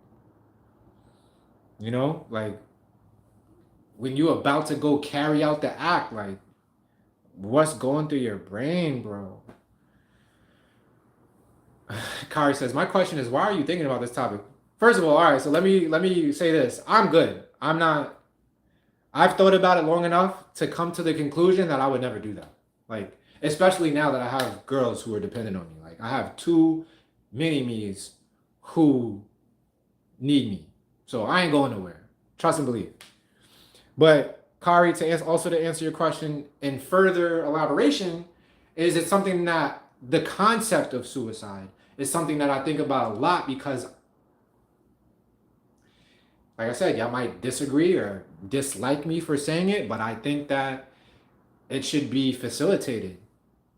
you know, like when you're about to go carry out the act, like what's going through your brain, bro? Kari says, my question is, why are you thinking about this topic? First of all right, so let me say this. I'm good. I'm not. I've thought about it long enough to come to the conclusion that I would never do that. Like, especially now that I have girls who are dependent on me. Like, I have two mini me's who need me. So I ain't going nowhere. Trust and believe. But Kari, also to answer your question in further elaboration, is it something that the concept of suicide is something that I think about a lot because, like I said, y'all might disagree or dislike me for saying it, but I think that it should be facilitated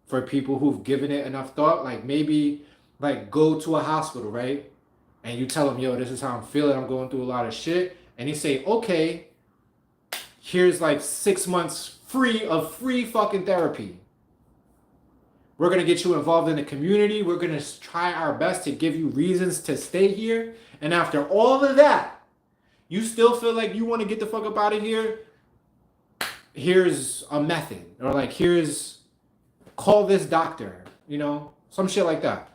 for people who've given it enough thought. Like maybe like go to a hospital, right? And you tell them, yo, this is how I'm feeling. I'm going through a lot of shit. And he say, okay, here's like 6 months free fucking therapy. We're going to get you involved in the community. We're going to try our best to give you reasons to stay here. And after all of that, you still feel like you want to get the fuck up out of here? Here's a method. Or like, call this doctor. You know, some shit like that.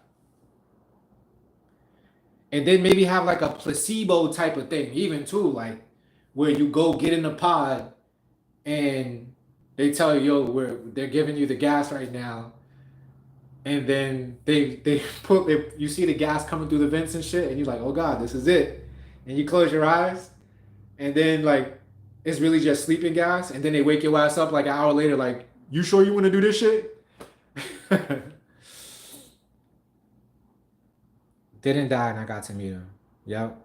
And then maybe have like a placebo type of thing, even too, like where you go get in the pod and they tell you, yo, they're giving you the gas right now. And then you see the gas coming through the vents and shit, and you're like, oh God, this is it. And you close your eyes, and then like it's really just sleeping gas, and then they wake your ass up like an hour later, like, you sure you want to do this shit? Didn't die and I got to meet him. Yep.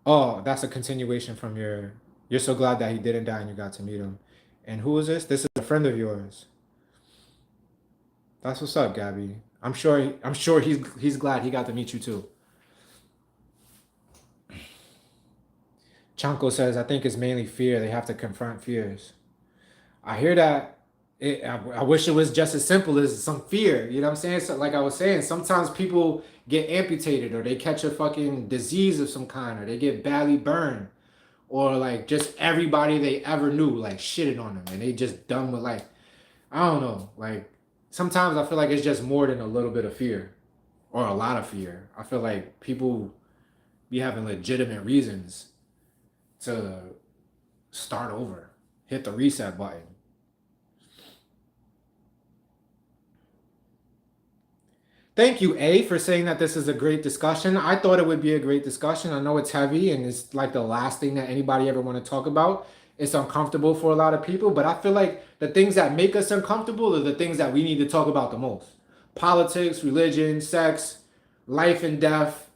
Oh, that's a continuation from you're so glad that he didn't die and you got to meet him. And who is this? This is a friend of yours. That's what's up, Gabby. I'm sure he's glad he got to meet you too. Chanko says, I think it's mainly fear. They have to confront fears. I hear that. I wish it was just as simple as some fear. You know what I'm saying? So, like I was saying, sometimes people get amputated or they catch a fucking disease of some kind or they get badly burned or like just everybody they ever knew like shitted on them and they just done with like, I don't know. Like sometimes I feel like it's just more than a little bit of fear or a lot of fear. I feel like people be having legitimate reasons to start over, hit the reset button. Thank you, A, for saying that this is a great discussion. I thought it would be a great discussion. I know it's heavy and it's like the last thing that anybody ever want to talk about. It's uncomfortable for a lot of people, but I feel like the things that make us uncomfortable are the things that we need to talk about the most. Politics, religion, sex, life and death,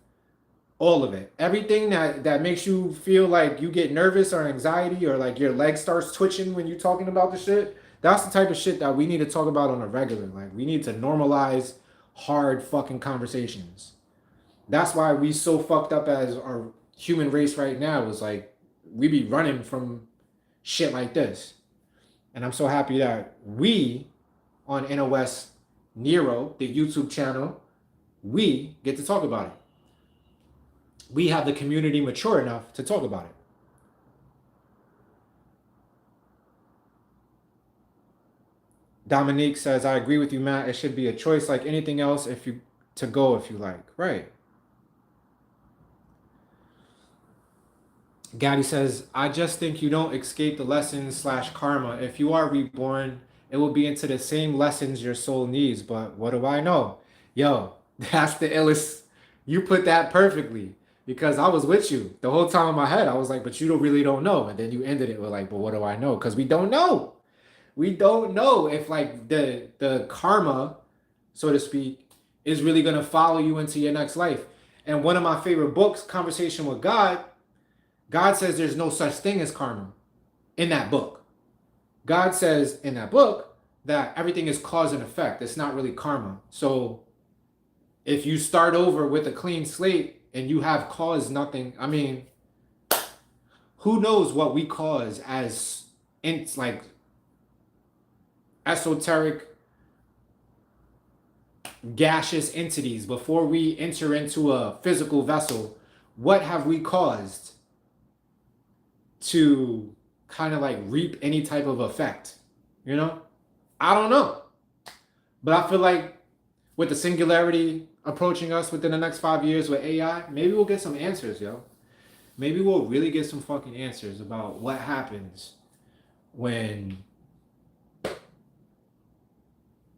all of it. Everything that makes you feel like you get nervous or anxiety or like your leg starts twitching when you're talking about the shit. That's the type of shit that we need to talk about on a regular. Like we need to normalize hard fucking conversations. That's why we so fucked up as our human race right now is like we be running from shit like this. And I'm so happy that we on NOS Nero, the YouTube channel, we get to talk about it. We have the community mature enough to talk about it. Dominique says, I agree with you, Matt. It should be a choice like anything else if you like. Right. Gaddy says, I just think you don't escape the lessons / karma. If you are reborn, it will be into the same lessons your soul needs. But what do I know? Yo, that's the illest. You put that perfectly because I was with you the whole time in my head. I was like, but you really don't know. And then you ended it with like, but what do I know? Because we don't know. We don't know if like the karma, so to speak, is really going to follow you into your next life. And one of my favorite books, Conversation with God, God says there's no such thing as karma in that book. God says in that book that everything is cause and effect. It's not really karma. So if you start over with a clean slate and you have caused nothing, I mean, who knows what we cause as like esoteric gaseous entities before we enter into a physical vessel. What have we caused to kind of like reap any type of effect? You know, I don't know, but I feel like with the singularity approaching us within the next 5 years with AI, maybe we'll get some answers, yo. Maybe we'll really get some fucking answers about what happens when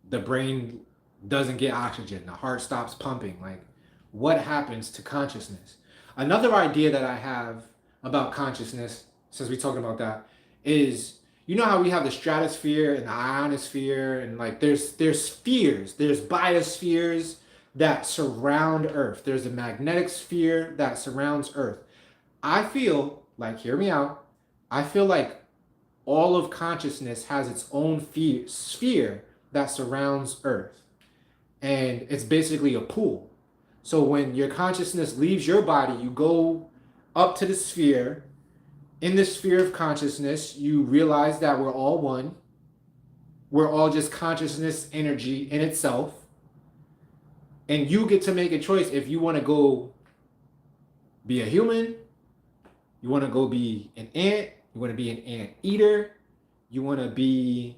the brain doesn't get oxygen, the heart stops pumping. Like, what happens to consciousness? Another idea that I have about consciousness, since we're talking about that, is you know how we have the stratosphere and the ionosphere, and like there's spheres, there's biospheres that surround Earth. There's a magnetic sphere that surrounds Earth. I feel like, hear me out, I feel like all of consciousness has its own sphere that surrounds Earth. And it's basically a pool. So when your consciousness leaves your body, you go up to the sphere. In the sphere of consciousness, you realize that we're all one. We're all just consciousness energy in itself. And you get to make a choice if you want to go be a human, you want to go be an ant, you want to be an ant eater, you want to be,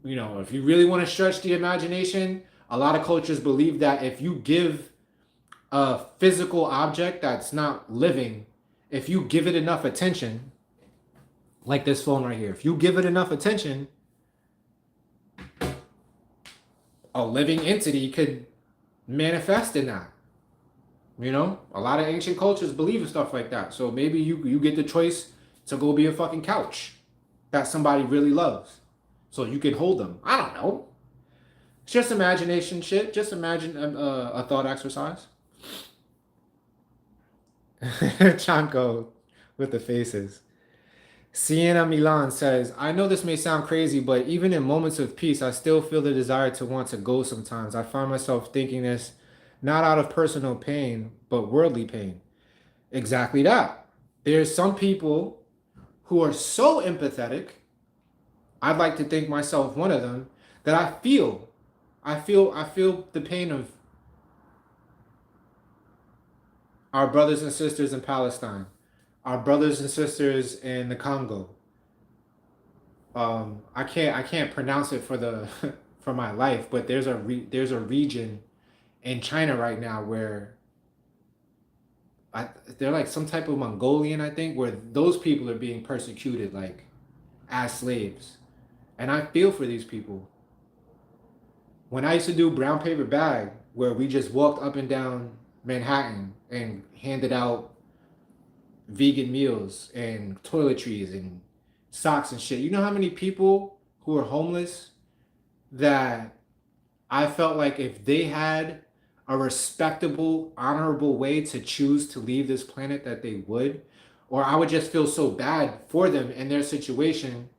you know, if you really want to stretch the imagination, a lot of cultures believe that if you give a physical object that's not living, if you give it enough attention, like this phone right here, if you give it enough attention, a living entity could manifest in that. You know, a lot of ancient cultures believe in stuff like that. So maybe you get the choice to go be a fucking couch that somebody really loves, so you can hold them. I don't know. It's just imagination shit. Just imagine a thought exercise. Chanko with the faces. Sienna Milan says, I know this may sound crazy, but even in moments of peace, I still feel the desire to want to go sometimes. I find myself thinking this not out of personal pain, but worldly pain. Exactly that. There's some people who are so empathetic, I'd like to think myself one of them, that I feel the pain of our brothers and sisters in Palestine, our brothers and sisters in the Congo. I can't pronounce it for the for my life, but there's a region in China right now where they're like some type of Mongolian, I think, where those people are being persecuted like as slaves, and I feel for these people. When I used to do brown paper bag, where we just walked up and down Manhattan and handed out vegan meals and toiletries and socks and shit. You know how many people who are homeless that I felt like if they had a respectable, honorable way to choose to leave this planet that they would, or I would just feel so bad for them in their situation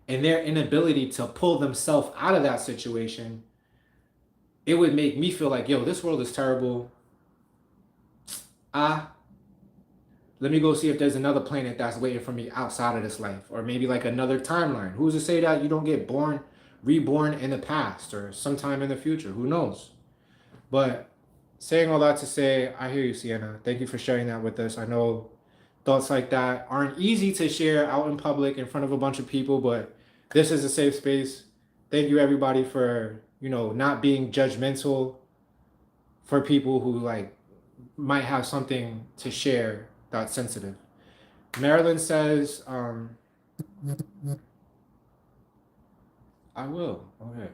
and their inability to pull themselves out of that situation. It would make me feel like, yo, this world is terrible. Let me go see if there's another planet that's waiting for me outside of this life, or maybe like another timeline. Who's to say that you don't get reborn in the past or sometime in the future? Who knows? But saying all that to say, I hear you, Sienna. Thank you for sharing that with us. I know thoughts like that aren't easy to share out in public in front of a bunch of people, but this is a safe space. Thank you, everybody, for, you know, not being judgmental for people who like might have something to share that's sensitive. Marilyn says, I will. Okay.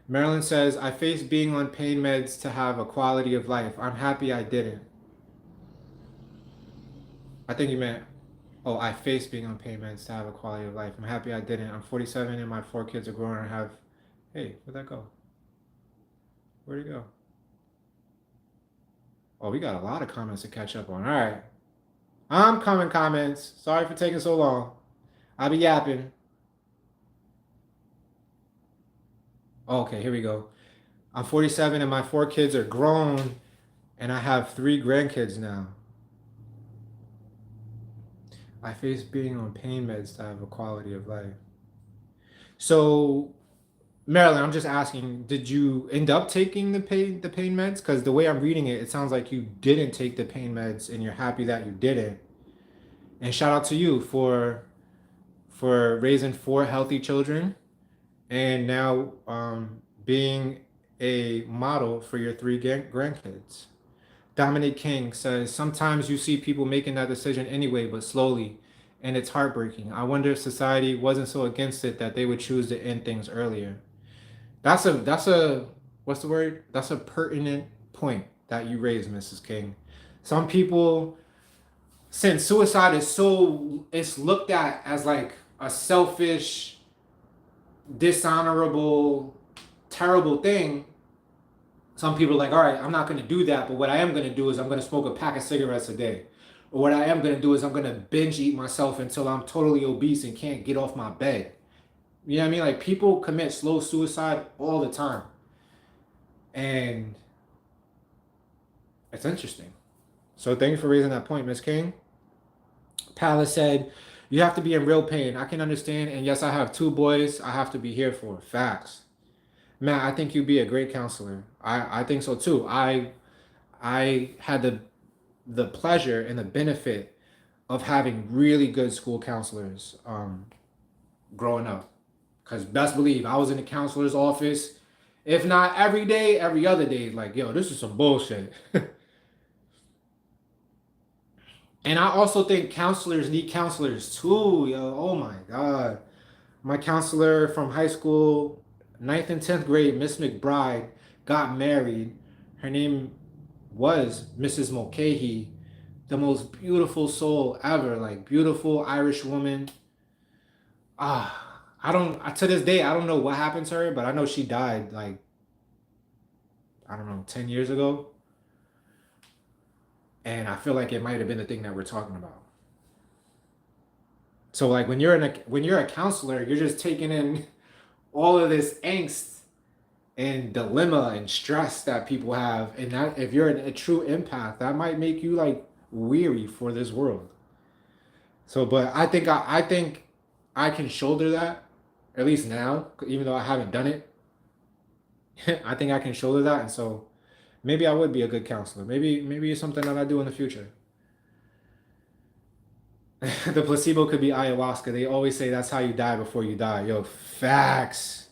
Marilyn says, I faced being on pain meds to have a quality of life. I'm happy I didn't. I think you meant, oh, I faced being on pain meds to have a quality of life. I'm happy I didn't. I'm 47 and my 4 kids are grown and I have, hey, where'd that go? Where'd it go? Oh, we got a lot of comments to catch up on. All right. I'm coming, comments. Sorry for taking so long. I'll be yapping. Okay, here we go. I'm 47 and my 4 kids are grown and I have 3 grandkids now. I face being on pain meds to have a quality of life. So, Marilyn, I'm just asking, did you end up taking the pain meds? Because the way I'm reading it, it sounds like you didn't take the pain meds and you're happy that you didn't. And shout out to you for raising 4 healthy children and now being a model for your three grandkids. Dominic King says, sometimes you see people making that decision anyway, but slowly, and it's heartbreaking. I wonder if society wasn't so against it that they would choose to end things earlier. That's a what's the word? That's a pertinent point that you raised, Mrs. King. Some people, since suicide is so, it's looked at as like a selfish, dishonorable, terrible thing. Some people are like, all right, I'm not going to do that, but what I am going to do is I'm going to smoke a pack of cigarettes a day. Or what I am going to do is I'm going to binge eat myself until I'm totally obese and can't get off my bed. You know what I mean? Like, people commit slow suicide all the time. And it's interesting. So thank you for raising that point, Miss King. Palace said, you have to be in real pain. I can understand. And yes, I have two boys I have to be here for. Facts. Matt, I think you'd be a great counselor. I think so too. I had the pleasure and the benefit of having really good school counselors growing up. Because best believe I was in the counselor's office, if not every day, every other day. Like, yo, this is some bullshit. And I also think counselors need counselors too, yo. Oh my God. My counselor from high school, ninth and 10th grade, Miss McBride, got married. Her name was Mrs. Mulcahy, the most beautiful soul ever, like beautiful Irish woman. I don't, to this day, I don't know what happened to her, but I know she died like, I don't know, 10 years ago. And I feel like it might have been the thing that we're talking about. So like when you're a counselor, you're just taking in all of this angst and dilemma and stress that people have, and that if you're a true empath, that might make you like weary for this world. So, but I think I can shoulder that, at least now, even though I haven't done it. I think I can shoulder that, and so maybe I would be a good counselor. Maybe it's something that I do in the future. The placebo could be ayahuasca. They always say that's how you die before you die. Yo, facts.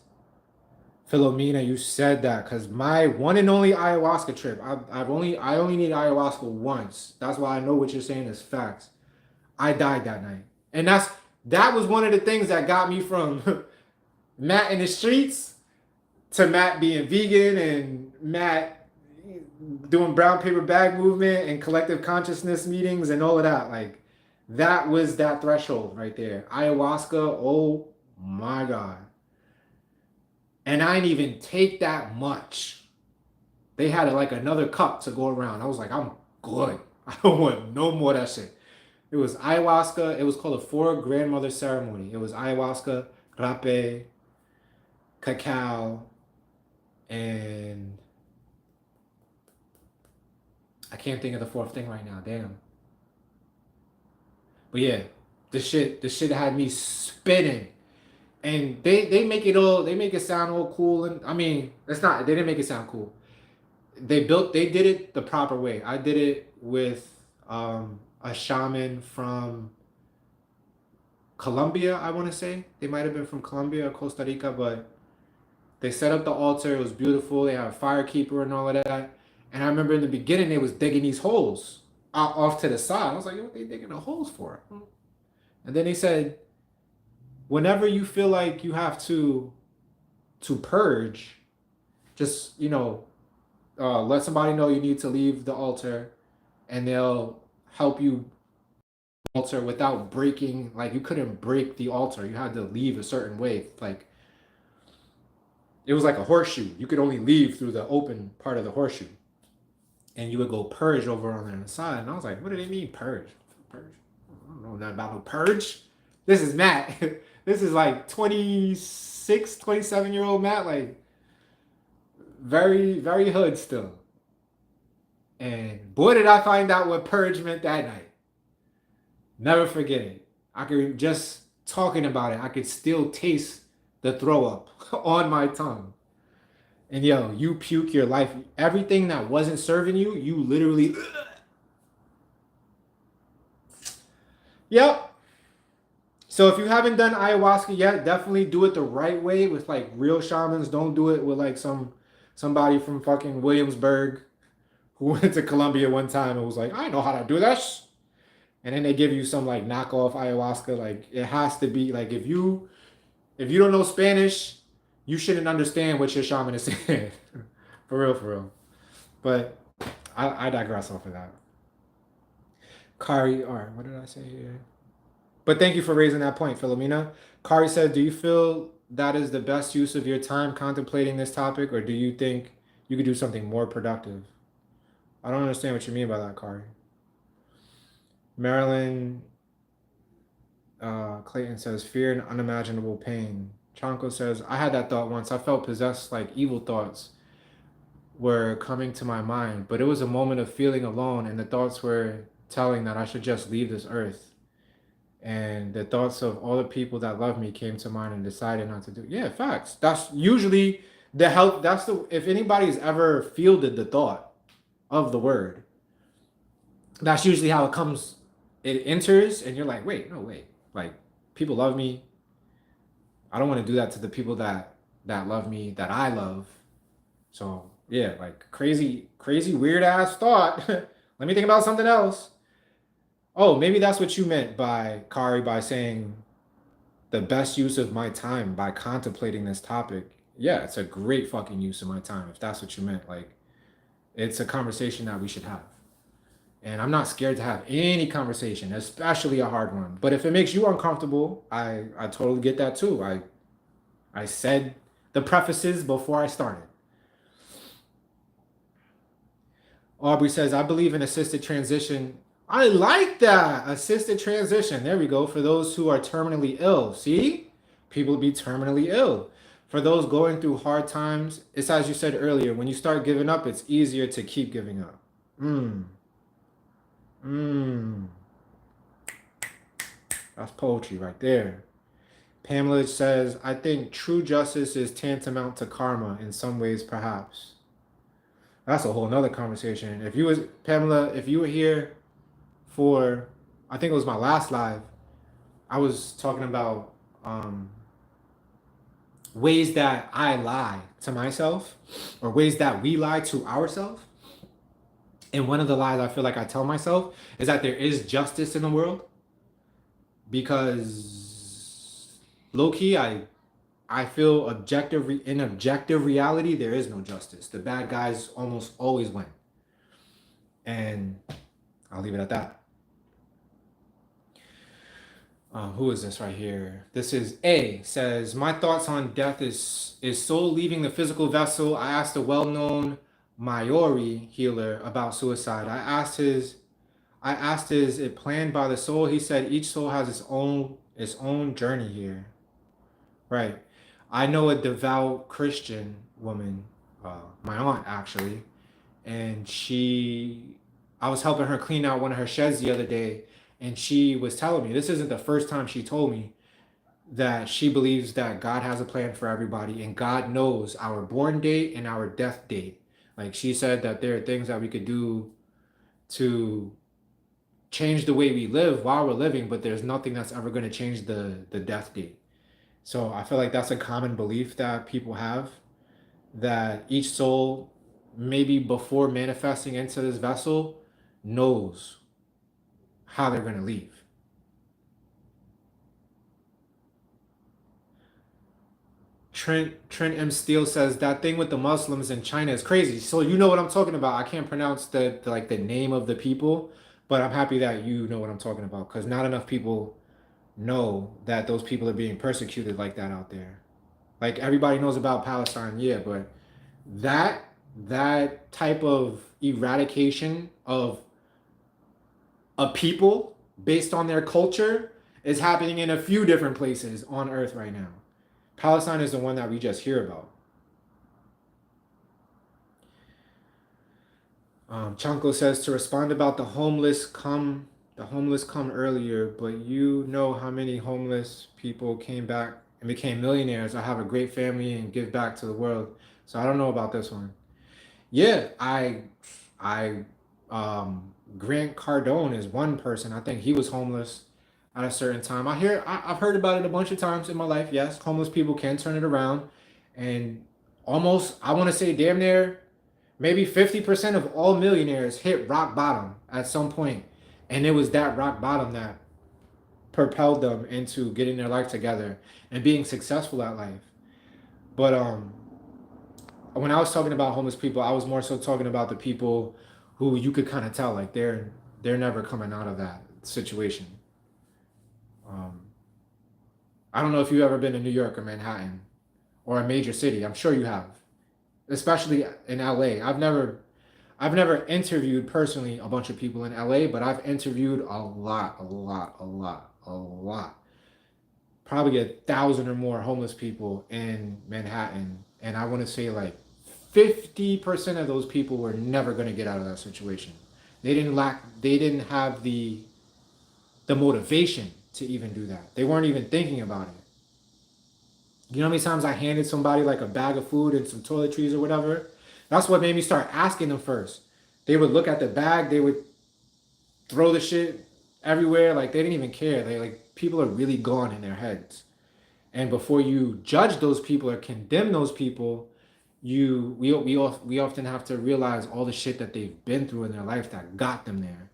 Philomena, you said that because my one and only ayahuasca trip, I only need ayahuasca once. That's why I know what you're saying is facts. I died that night, and that was one of the things that got me from Matt in the streets to Matt being vegan and Matt doing brown paper bag movement and collective consciousness meetings and all of that. Like, that was that threshold right there. Ayahuasca, oh my God. And I didn't even take that much. They had like another cup to go around. I was like, I'm good. I don't want no more of that shit. It was ayahuasca. It was called a four grandmother ceremony. It was ayahuasca, rape, cacao, and I can't think of the fourth thing right now. Damn. But yeah, the shit had me spinning. And they make it sound all cool, and I mean, it's not, they didn't make it sound cool. They did it the proper way. I did it with a shaman from Colombia, I want to say. They might have been from Colombia or Costa Rica, but they set up the altar. It was beautiful. They had a fire keeper and all of that. And I remember in the beginning, they was digging these holes off to the side. I was like, what are they digging the holes for? And then they said, whenever you feel like you have to purge, just, let somebody know you need to leave the altar, and they'll help you altar without breaking. Like, you couldn't break the altar. You had to leave a certain way. Like, it was like a horseshoe. You could only leave through the open part of the horseshoe. And you would go purge over on the side. And I was like, what do they mean purge? Purge? I don't know nothing about no purge. This is Matt. This is like 26, 27-year-old Matt. Like, very, very hood still. And boy, did I find out what purge meant that night. Never forget it. I could, just talking about it, I could still taste the throw up on my tongue. And yo, you puke your life. Everything that wasn't serving you, you literally. Yep. So if you haven't done ayahuasca yet, definitely do it the right way with like real shamans. Don't do it with like somebody from fucking Williamsburg who went to Colombia one time and was like, I know how to do this. And then they give you some like knockoff ayahuasca. Like it has to be like if you don't know Spanish, you shouldn't understand what your shaman is saying. For real, for real. But I digress off of that. Kari, all right, what did I say here? But thank you for raising that point, Philomena. Kari said, do you feel that is the best use of your time contemplating this topic, or do you think you could do something more productive? I don't understand what you mean by that, Kari. Marilyn Clayton says, fear and unimaginable pain. Chanko says, I had that thought once. I felt possessed, like evil thoughts were coming to my mind, but it was a moment of feeling alone, and the thoughts were telling that I should just leave this earth. And the thoughts of all the people that love me came to mind and decided not to do it. Yeah, facts. That's usually the help. That's the, if anybody's ever fielded the thought of the word, that's usually how it comes. It enters, and you're like, wait, no, wait. Like, people love me. I don't want to do that to the people that love me, that I love. So yeah, like crazy, weird ass thought. Let me think about something else. Oh, maybe that's what you meant by Kari by saying the best use of my time by contemplating this topic. Yeah, it's a great fucking use of my time if that's what you meant. Like, it's a conversation that we should have. And I'm not scared to have any conversation, especially a hard one. But if it makes you uncomfortable, I totally get that too. I said the prefaces before I started. Aubrey says, I believe in assisted transition. I like that. Assisted transition. There we go. For those who are terminally ill. See? People be terminally ill. For those going through hard times, it's as you said earlier, when you start giving up, it's easier to keep giving up. That's poetry right there. Pamela says, I think true justice is tantamount to karma in some ways, perhaps. That's a whole nother conversation. If you was Pamela, if you were here for, I think it was my last live, I was talking about ways that I lie to myself or ways that we lie to ourselves. And one of the lies I feel like I tell myself is that there is justice in the world, because low key, I feel in objective reality, there is no justice. The bad guys almost always win. And I'll leave it at that. Who is this right here? This is A. Says, my thoughts on death is soul leaving the physical vessel. I asked a well-known Maori healer about suicide. I asked, is it planned by the soul? He said each soul has its own journey here. Right. I know a devout Christian woman, my aunt actually, and I was helping her clean out one of her sheds the other day, and she was telling me, this isn't the first time she told me, that she believes that God has a plan for everybody and God knows our born date and our death date. Like, she said that there are things that we could do to change the way we live while we're living, but there's nothing that's ever going to change the death date. So I feel like that's a common belief that people have, that each soul, maybe before manifesting into this vessel, knows how they're going to leave. Trent M. Steele says that thing with the Muslims in China is crazy. So you know what I'm talking about. I can't pronounce the name of the people, but I'm happy that you know what I'm talking about, because not enough people know that those people are being persecuted like that out there. Like, everybody knows about Palestine, yeah, but that type of eradication of a people based on their culture is happening in a few different places on earth right now. Palestine is the one that we just hear about. Chanko says, to respond about the homeless come earlier, but you know how many homeless people came back and became millionaires. I have a great family and give back to the world. So I don't know about this one. Yeah, Grant Cardone is one person. I think he was homeless. at a certain time. I've heard about it a bunch of times in my life. Yes, homeless people can turn it around, and almost, I want to say damn near, maybe 50% of all millionaires hit rock bottom at some point, and it was that rock bottom that propelled them into getting their life together and being successful at life. But when I was talking about homeless people, I was more so talking about the people who you could kind of tell like they're never coming out of that situation. Um, I don't know if you've ever been to New York or Manhattan or a major city. I'm sure you have, especially in LA. I've never interviewed personally a bunch of people in LA, but I've interviewed a lot. Probably 1,000 or more homeless people in Manhattan, and I want to say like 50% of those people were never going to get out of that situation. They didn't have the motivation to even do that. They weren't even thinking about it. You know how many times I handed somebody like a bag of food and some toiletries or whatever? That's what made me start asking them first. They would look at the bag, they would throw the shit everywhere, like they didn't even care. They like people are really gone in their heads. And before you judge those people or condemn those people, we often have to realize all the shit that they've been through in their life that got them there.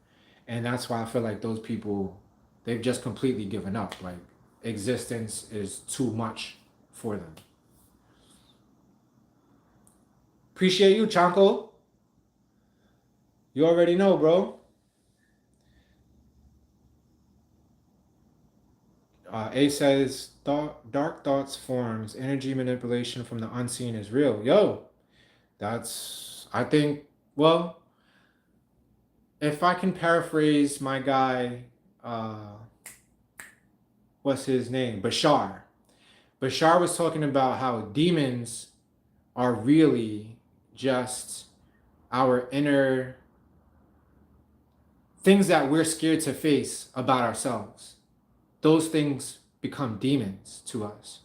And that's why I feel like those people, they've just completely given up. Like existence is too much for them. Appreciate you, Chanko. You already know, bro. A says, dark thoughts forms, energy manipulation from the unseen is real. Yo, I think, well, if I can paraphrase my guy, uh, what's his name? Bashar. Bashar was talking about how demons are really just our inner things that we're scared to face about ourselves. Those things become demons to us.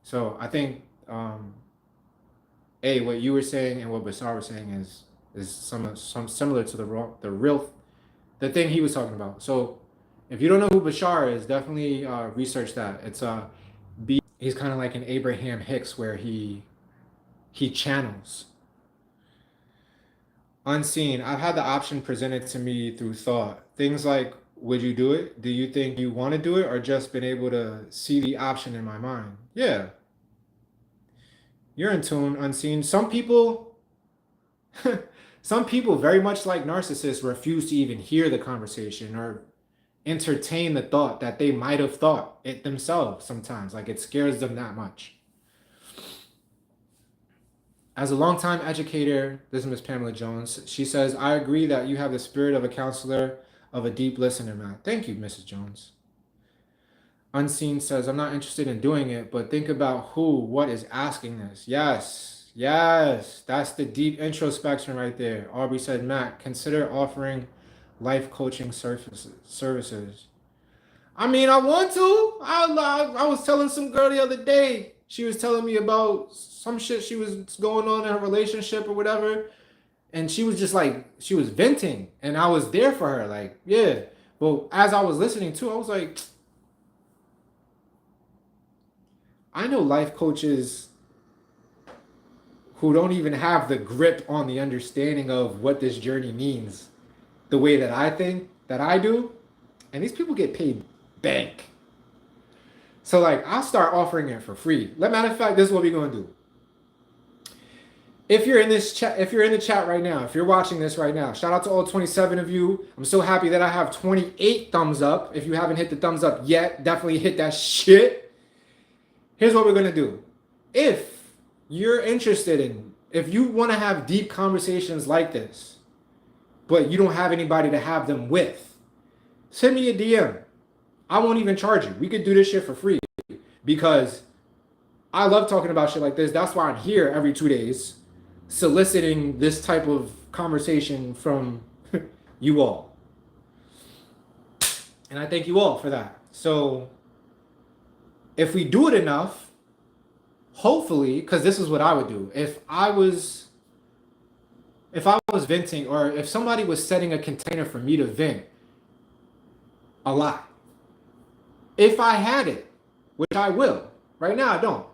So I think, what you were saying and what Bashar was saying is some similar to the thing he was talking about. So if you don't know who Bashar is, definitely research that. He's kind of like an Abraham Hicks where he channels. Unseen. I've had the option presented to me through thought. Things like, would you do it? Do you think you want to do it? Or just been able to see the option in my mind? Yeah. You're in tune, unseen. Some people very much like narcissists refuse to even hear the conversation or entertain the thought that they might have thought it themselves sometimes. Like it scares them that much. As a longtime educator, this is Miss Pamela Jones. She says, I agree that you have the spirit of a counselor, of a deep listener, man. Thank you, Mrs. Jones. Unseen says, I'm not interested in doing it, but think about what is asking this. Yes, that's the deep introspection right there. Aubrey said, Matt, consider offering life coaching services. I mean, I want to. I was telling some girl the other day, she was telling me about some shit she was going on in her relationship or whatever. And she was just like, she was venting. And I was there for her. Like, yeah. Well, as I was listening to, I was like, I know life coaches who don't even have the grip on the understanding of what this journey means the way that I think that I do. And these people get paid bank. So like, I'll start offering it for free. Matter of fact, this is what we're going to do. If you're in this chat, if you're in the chat right now, if you're watching this right now, shout out to all 27 of you. I'm so happy that I have 28 thumbs up. If you haven't hit the thumbs up yet, definitely hit that shit. Here's what we're going to do. If you're interested if you want to have deep conversations like this, but you don't have anybody to have them with, send me a DM. I won't even charge you. We could do this shit for free because I love talking about shit like this. That's why I'm here every 2 days soliciting this type of conversation from you all. And I thank you all for that. So if we do it enough, hopefully, because this is what I would do. If I was venting, or if somebody was setting a container for me to vent a lot, If I had it, which I will. Right now I don't.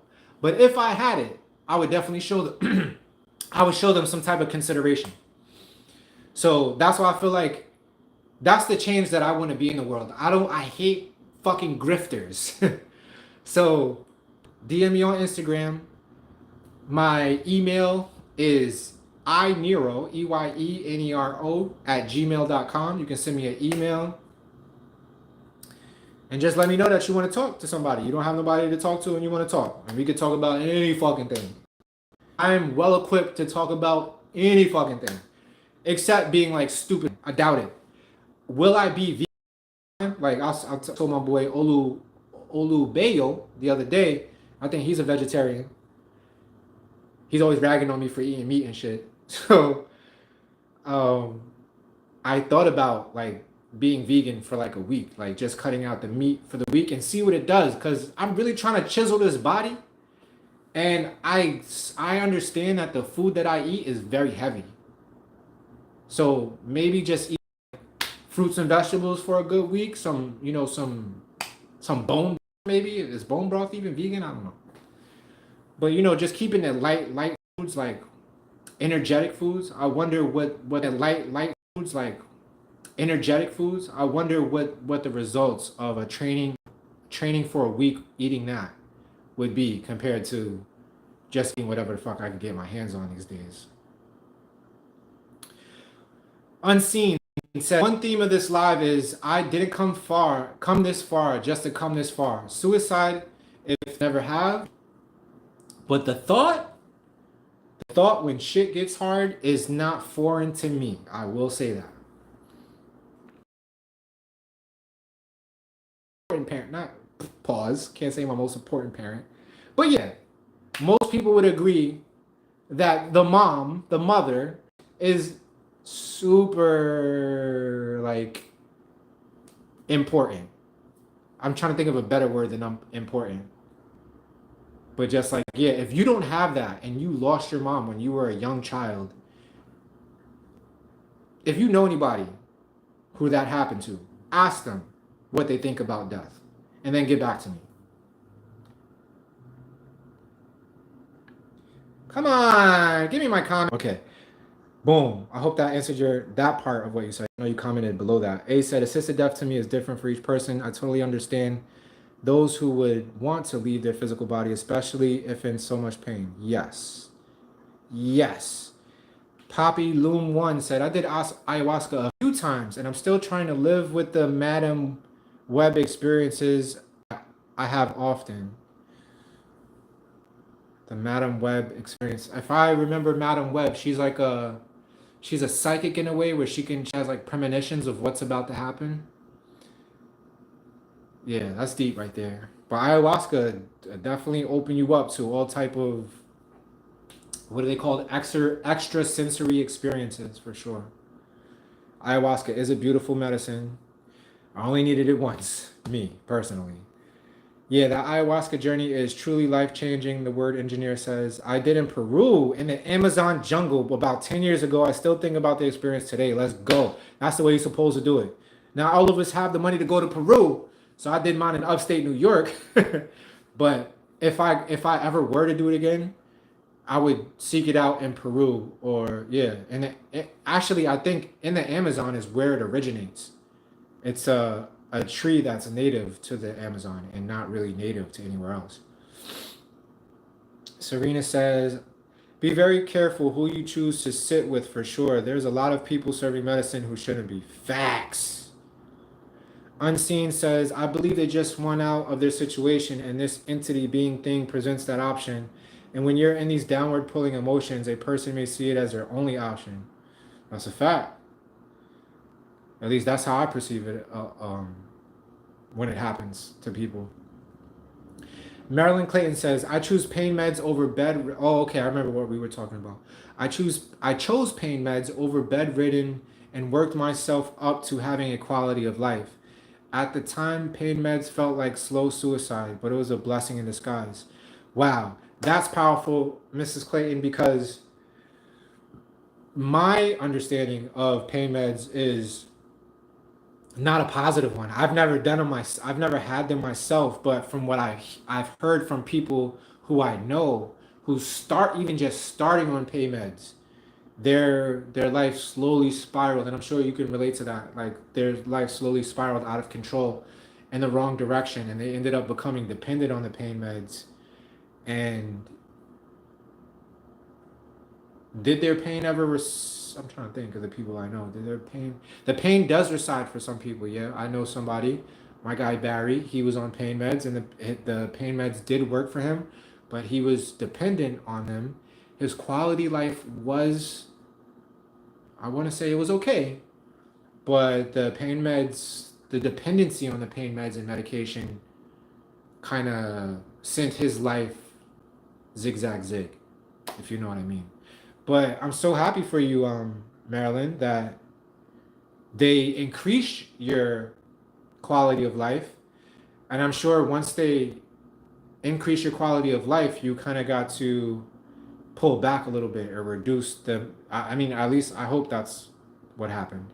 But if I had it, I would definitely show them I would show them some type of consideration. So that's why I feel like that's the change that I want to be in the world. I hate fucking grifters. So DM me on Instagram. My email is iyenero, EYENERO at gmail.com. You can send me an email and just let me know that you want to talk to somebody. You don't have nobody to talk to and you want to talk. And we could talk about any fucking thing. I'm well equipped to talk about any fucking thing. Except being like stupid. I doubt it. Will I be vegan? Like I told my boy Olu Bayo the other day. I think he's a vegetarian. He's always ragging on me for eating meat and shit. So I thought about like being vegan for like a week, like just cutting out the meat for the week and see what it does. Cause I'm really trying to chisel this body. And I understand that the food that I eat is very heavy. So maybe just eat fruits and vegetables for a good week. Some, you know, some bone, maybe. Is bone broth even vegan? I don't know. But, you know, just keeping it light foods, like energetic foods. I wonder what the light foods, like energetic foods. I wonder what the results of a training for a week eating that would be compared to just eating whatever the fuck I can get my hands on these days. Unseen said, one theme of this live is I didn't come this far just to come this far. Suicide, if never have. But the thought when shit gets hard is not foreign to me. I will say that. Important parent, not pause. Can't say my most important parent. But yeah, most people would agree that the mother, is super like important. I'm trying to think of a better word than important. But just like, yeah, if you don't have that and you lost your mom when you were a young child, if you know anybody who that happened to, ask them what they think about death and then get back to me. Come on, give me my comment. Okay, boom. I hope that answered that part of what you said. I know you commented below that. A said, assisted death to me is different for each person. I totally understand those who would want to leave their physical body, especially if in so much pain. Yes. Poppy Loom 1 said, I did ayahuasca a few times and I'm still trying to live with the Madam Web experiences I have often. The Madam Web experience. If I remember Madam Web, she's a psychic in a way where she has like premonitions of what's about to happen. Yeah, that's deep right there. But ayahuasca definitely open you up to all type of, what do they call it? Extra sensory experiences for sure. Ayahuasca is a beautiful medicine. I only needed it once, me personally. Yeah, the ayahuasca journey is truly life-changing, the word engineer says. I did in Peru, in the Amazon jungle about 10 years ago. I still think about the experience today. Let's go. That's the way you're supposed to do it. Now, all of us have the money to go to Peru, so I did mine in upstate New York. But if I ever were to do it again, I would seek it out in Peru or, yeah. And actually, I think in the Amazon is where it originates. It's a tree that's native to the Amazon and not really native to anywhere else. Serena says, be very careful who you choose to sit with for sure. There's a lot of people serving medicine who shouldn't be. Facts. Unseen says, I believe they just want out of their situation and this entity being thing presents that option. And when you're in these downward pulling emotions, a person may see it as their only option. That's a fact. At least that's how I perceive it when it happens to people. Marilyn Clayton says, I choose pain meds over bed. Oh, okay. I remember what we were talking about. I chose pain meds over bedridden and worked myself up to having a quality of life. At the time, pain meds felt like slow suicide, but it was a blessing in disguise. Wow. That's powerful, Mrs. Clayton, because my understanding of pain meds is not a positive one. I've never done them I've never had them myself, but from what I've heard from people who I know who start even just starting on pain meds, their life slowly spiraled, and I'm sure you can relate to that. Like their life slowly spiraled out of control in the wrong direction, and they ended up becoming dependent on the pain meds. And did their pain ever I'm trying to think of the people I know. Did their pain the pain does reside for some people, yeah. I know somebody, my guy Barry, he was on pain meds, and the pain meds did work for him, but he was dependent on them. His quality life was, I want to say it was okay, but the pain meds, the dependency on the pain meds and medication kind of sent his life zigzag zig, if you know what I mean. But I'm so happy for you, Marilyn, that they increase your quality of life. And I'm sure once they increase your quality of life, you kind of got to pull back a little bit or reduce the. I mean, at least I hope that's what happened.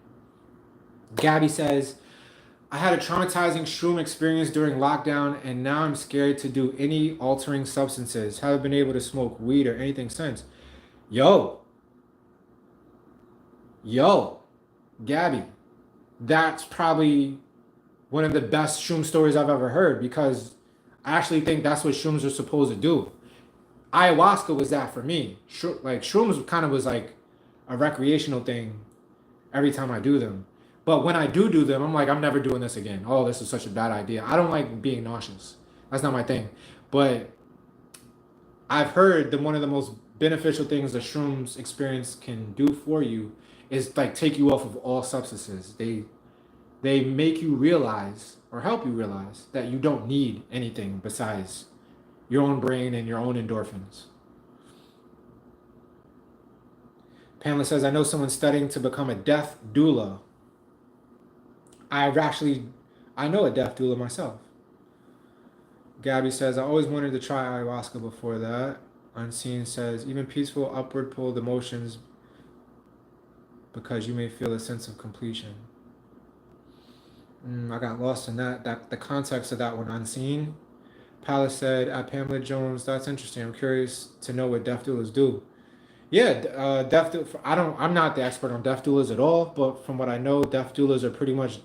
Gabby says, I had a traumatizing shroom experience during lockdown, and now I'm scared to do any altering substances. Haven't been able to smoke weed or anything since. Yo, yo, Gabby, that's probably one of the best shroom stories I've ever heard, because I actually think that's what shrooms are supposed to do. Ayahuasca was that for me. Like shrooms kind of was like a recreational thing every time I do them. But when I do them, I'm like, I'm never doing this again. Oh, this is such a bad idea. I don't like being nauseous. That's not my thing. But I've heard that one of the most beneficial things the shrooms experience can do for you is like take you off of all substances. They make you realize or help you realize that you don't need anything besides your own brain and your own endorphins. Pamela says, I know someone studying to become a death doula. I've actually, I know a death doula myself. Gabby says, I always wanted to try ayahuasca before that. Unseen says, even peaceful upward pulled emotions because you may feel a sense of completion. I got lost in that the context of that one. Unseen. Palace said, Pamela Jones, that's interesting. I'm curious to know what death doulas do. Yeah, death. I'm not the expert on death doulas at all, but from what I know, death doulas are pretty much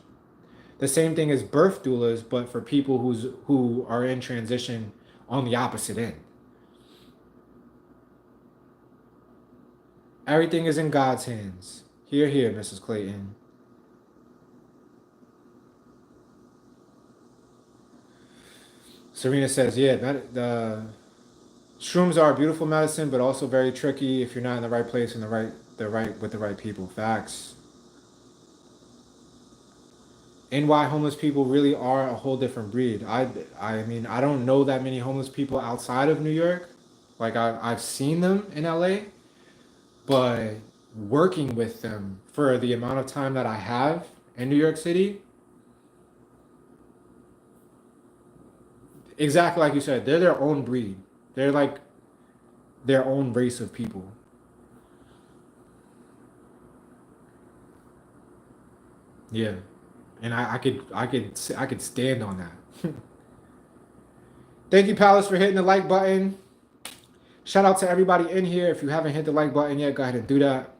the same thing as birth doulas, but for people who are in transition on the opposite end. Everything is in God's hands. Hear, hear, Mrs. Clayton. Serena says, yeah, the shrooms are a beautiful medicine, but also very tricky if you're not in the right place and with the right people. Facts. NY homeless people really are a whole different breed. I mean, I don't know that many homeless people outside of New York. Like I've seen them in LA, but working with them for the amount of time that I have in New York City, exactly like you said, they're their own breed. They're like their own race of people. Yeah, and I could stand on that. Thank you, Palace, for hitting the like button. Shout out to everybody in here. If you haven't hit the like button yet, go ahead and do that.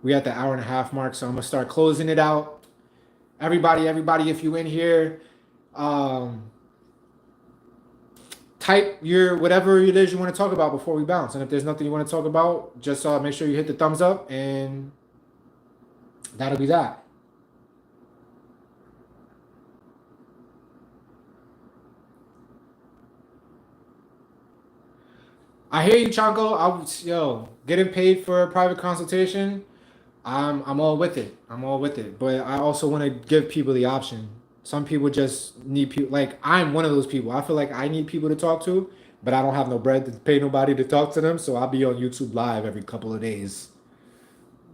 We at the hour and a half mark, so I'm gonna start closing it out. Everybody, if you in here, um, type your whatever it is you want to talk about before we bounce. And if there's nothing you want to talk about, just make sure you hit the thumbs up, and that'll be that. I hear you, Chanko. Yo, getting paid for a private consultation. I'm all with it. I'm all with it. But I also want to give people the option. Some people just need people. Like I'm one of those people. I feel like I need people to talk to, but I don't have no bread to pay nobody to talk to them. So I'll be on YouTube Live every couple of days,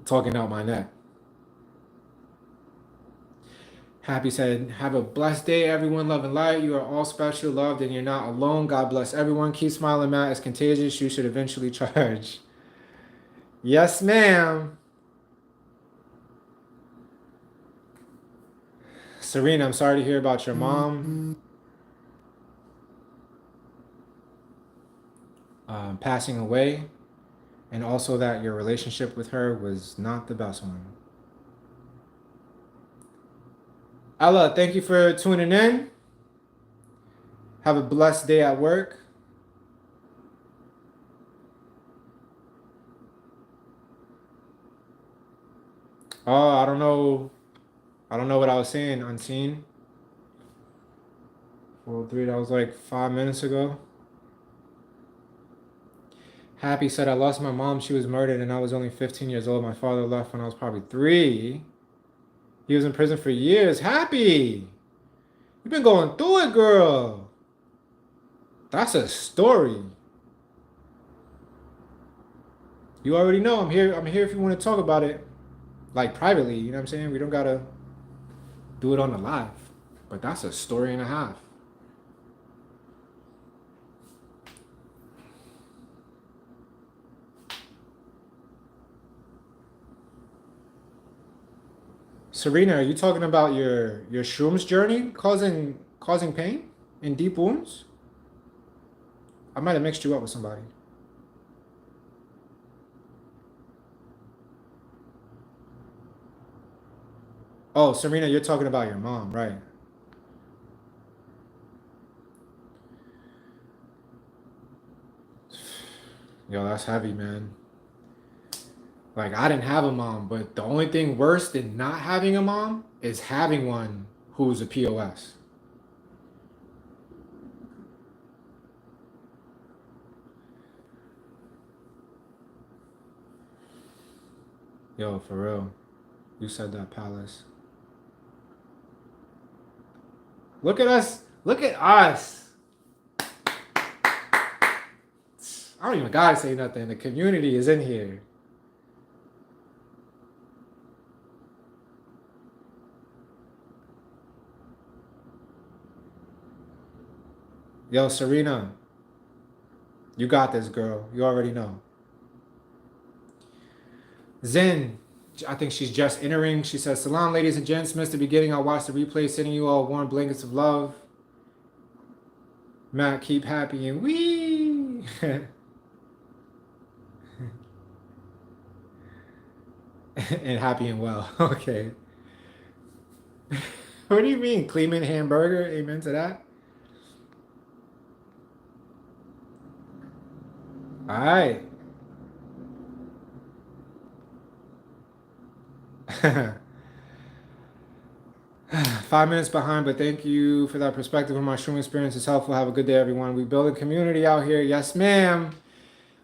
talking out my neck. Happy said, have a blessed day, everyone. Love and light. You are all special, loved, and you're not alone. God bless everyone. Keep smiling, Matt. It's contagious. You should eventually charge. Yes, ma'am. Serena, I'm sorry to hear about your mom passing away, and also that your relationship with her was not the best one. Ella, thank you for tuning in. Have a blessed day at work. Oh, I don't know. I don't know what I was saying, unseen. 403, that was like 5 minutes ago. Happy said, I lost my mom. She was murdered and I was only 15 years old. My father left when I was probably 3. He was in prison for years. Happy! You've been going through it, girl. That's a story. You already know I'm here. I'm here if you want to talk about it. Like privately, you know what I'm saying? We don't gotta do it on the live. But that's a story and a half. Serena, are you talking about your shrooms journey causing pain and deep wounds? I might have mixed you up with somebody. Oh, Serena, you're talking about your mom, right? Yo, that's heavy, man. Like, I didn't have a mom, but the only thing worse than not having a mom is having one who's a POS. Yo, for real. You said that, Palace. Look at us. Look at us. I don't even gotta say nothing. The community is in here. Yo, Serena, you got this, girl. You already know. Zen, I think she's just entering. She says, Salam, ladies and gents. Missed the beginning. I'll watch the replay, sending you all warm blankets of love. Matt, keep happy and wee. And happy and well. Okay. What do you mean? Kleeman hamburger? Amen to that. All right. 5 minutes behind, but thank you for that perspective on my shroom experience. It's helpful. Have a good day, everyone. We build a community out here. Yes, ma'am.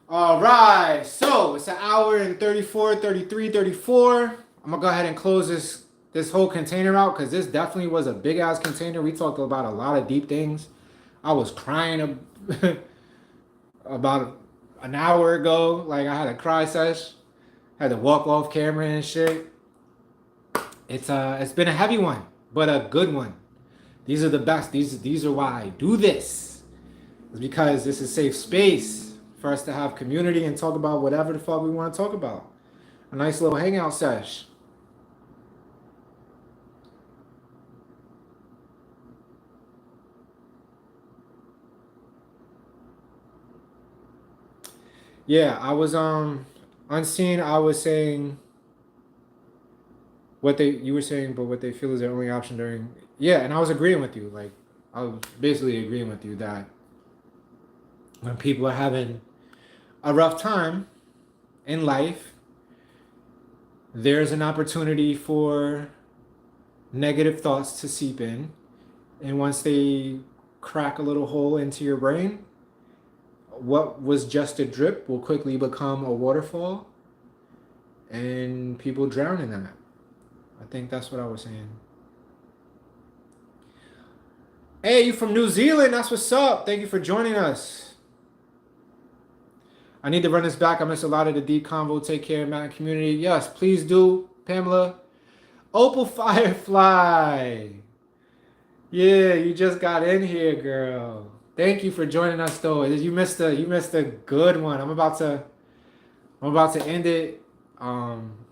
All right. So it's an hour and 34, 33, 34. I'm going to go ahead and close this whole container out because this definitely was a big-ass container. We talked about a lot of deep things. I was crying about an hour ago. Like, I had a cry sesh. Had to walk off camera and shit. It's been a heavy one, but a good one. These are the best. These are why I do this. It's because this is safe space for us to have community and talk about whatever the fuck we want to talk about. A nice little hangout sesh. Yeah, I was unseen. I was saying what you were saying, but what they feel is their only option during. Yeah, and I was agreeing with you. Like, I was basically agreeing with you that when people are having a rough time in life, there's an opportunity for negative thoughts to seep in, and once they crack a little hole into your brain, what was just a drip will quickly become a waterfall, and people drown in that. I think that's what I was saying. Hey, you from New Zealand? That's what's up. Thank you for joining us. I need to run this back. I missed a lot of the deep convo. Take care, Mountain community. Yes, please do, Pamela. Opal Firefly. Yeah, you just got in here, girl. Thank you for joining us, though. You missed a good one. I'm about to end it.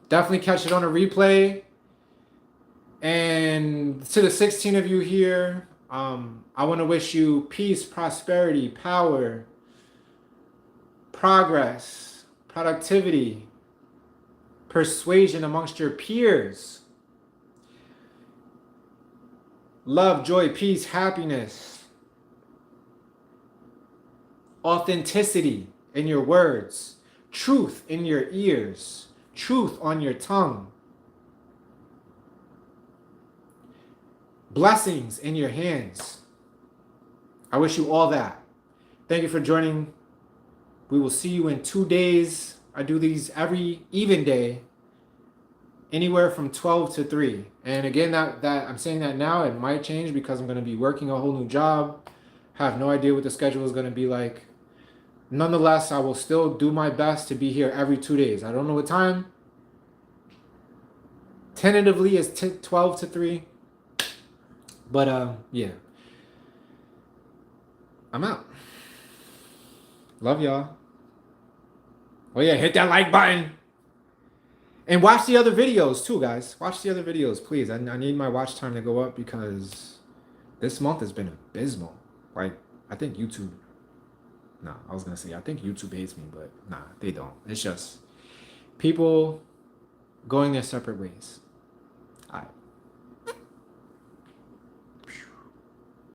Definitely catch it on a replay. And to the 16 of you here, I want to wish you peace, prosperity, power, progress, productivity, persuasion amongst your peers, love, joy, peace, happiness, authenticity in your words, truth in your ears, truth on your tongue, blessings in your hands. I wish you all that. Thank you for joining. We will see you in 2 days. I do these every even day, anywhere from 12 to 3. And again, that I'm saying that now, it might change because I'm going to be working a whole new job. Have no idea what the schedule is going to be like. Nonetheless, I will still do my best to be here every 2 days. I don't know what time. Tentatively is 12 to 3. But yeah. I'm out. Love y'all. Oh yeah, hit that like button. And watch the other videos too, guys. Watch the other videos, please. I need my watch time to go up because this month has been abysmal. Like, I think YouTube... Nah, I was going to say, I think YouTube hates me, but nah, they don't. It's just people going their separate ways. All right.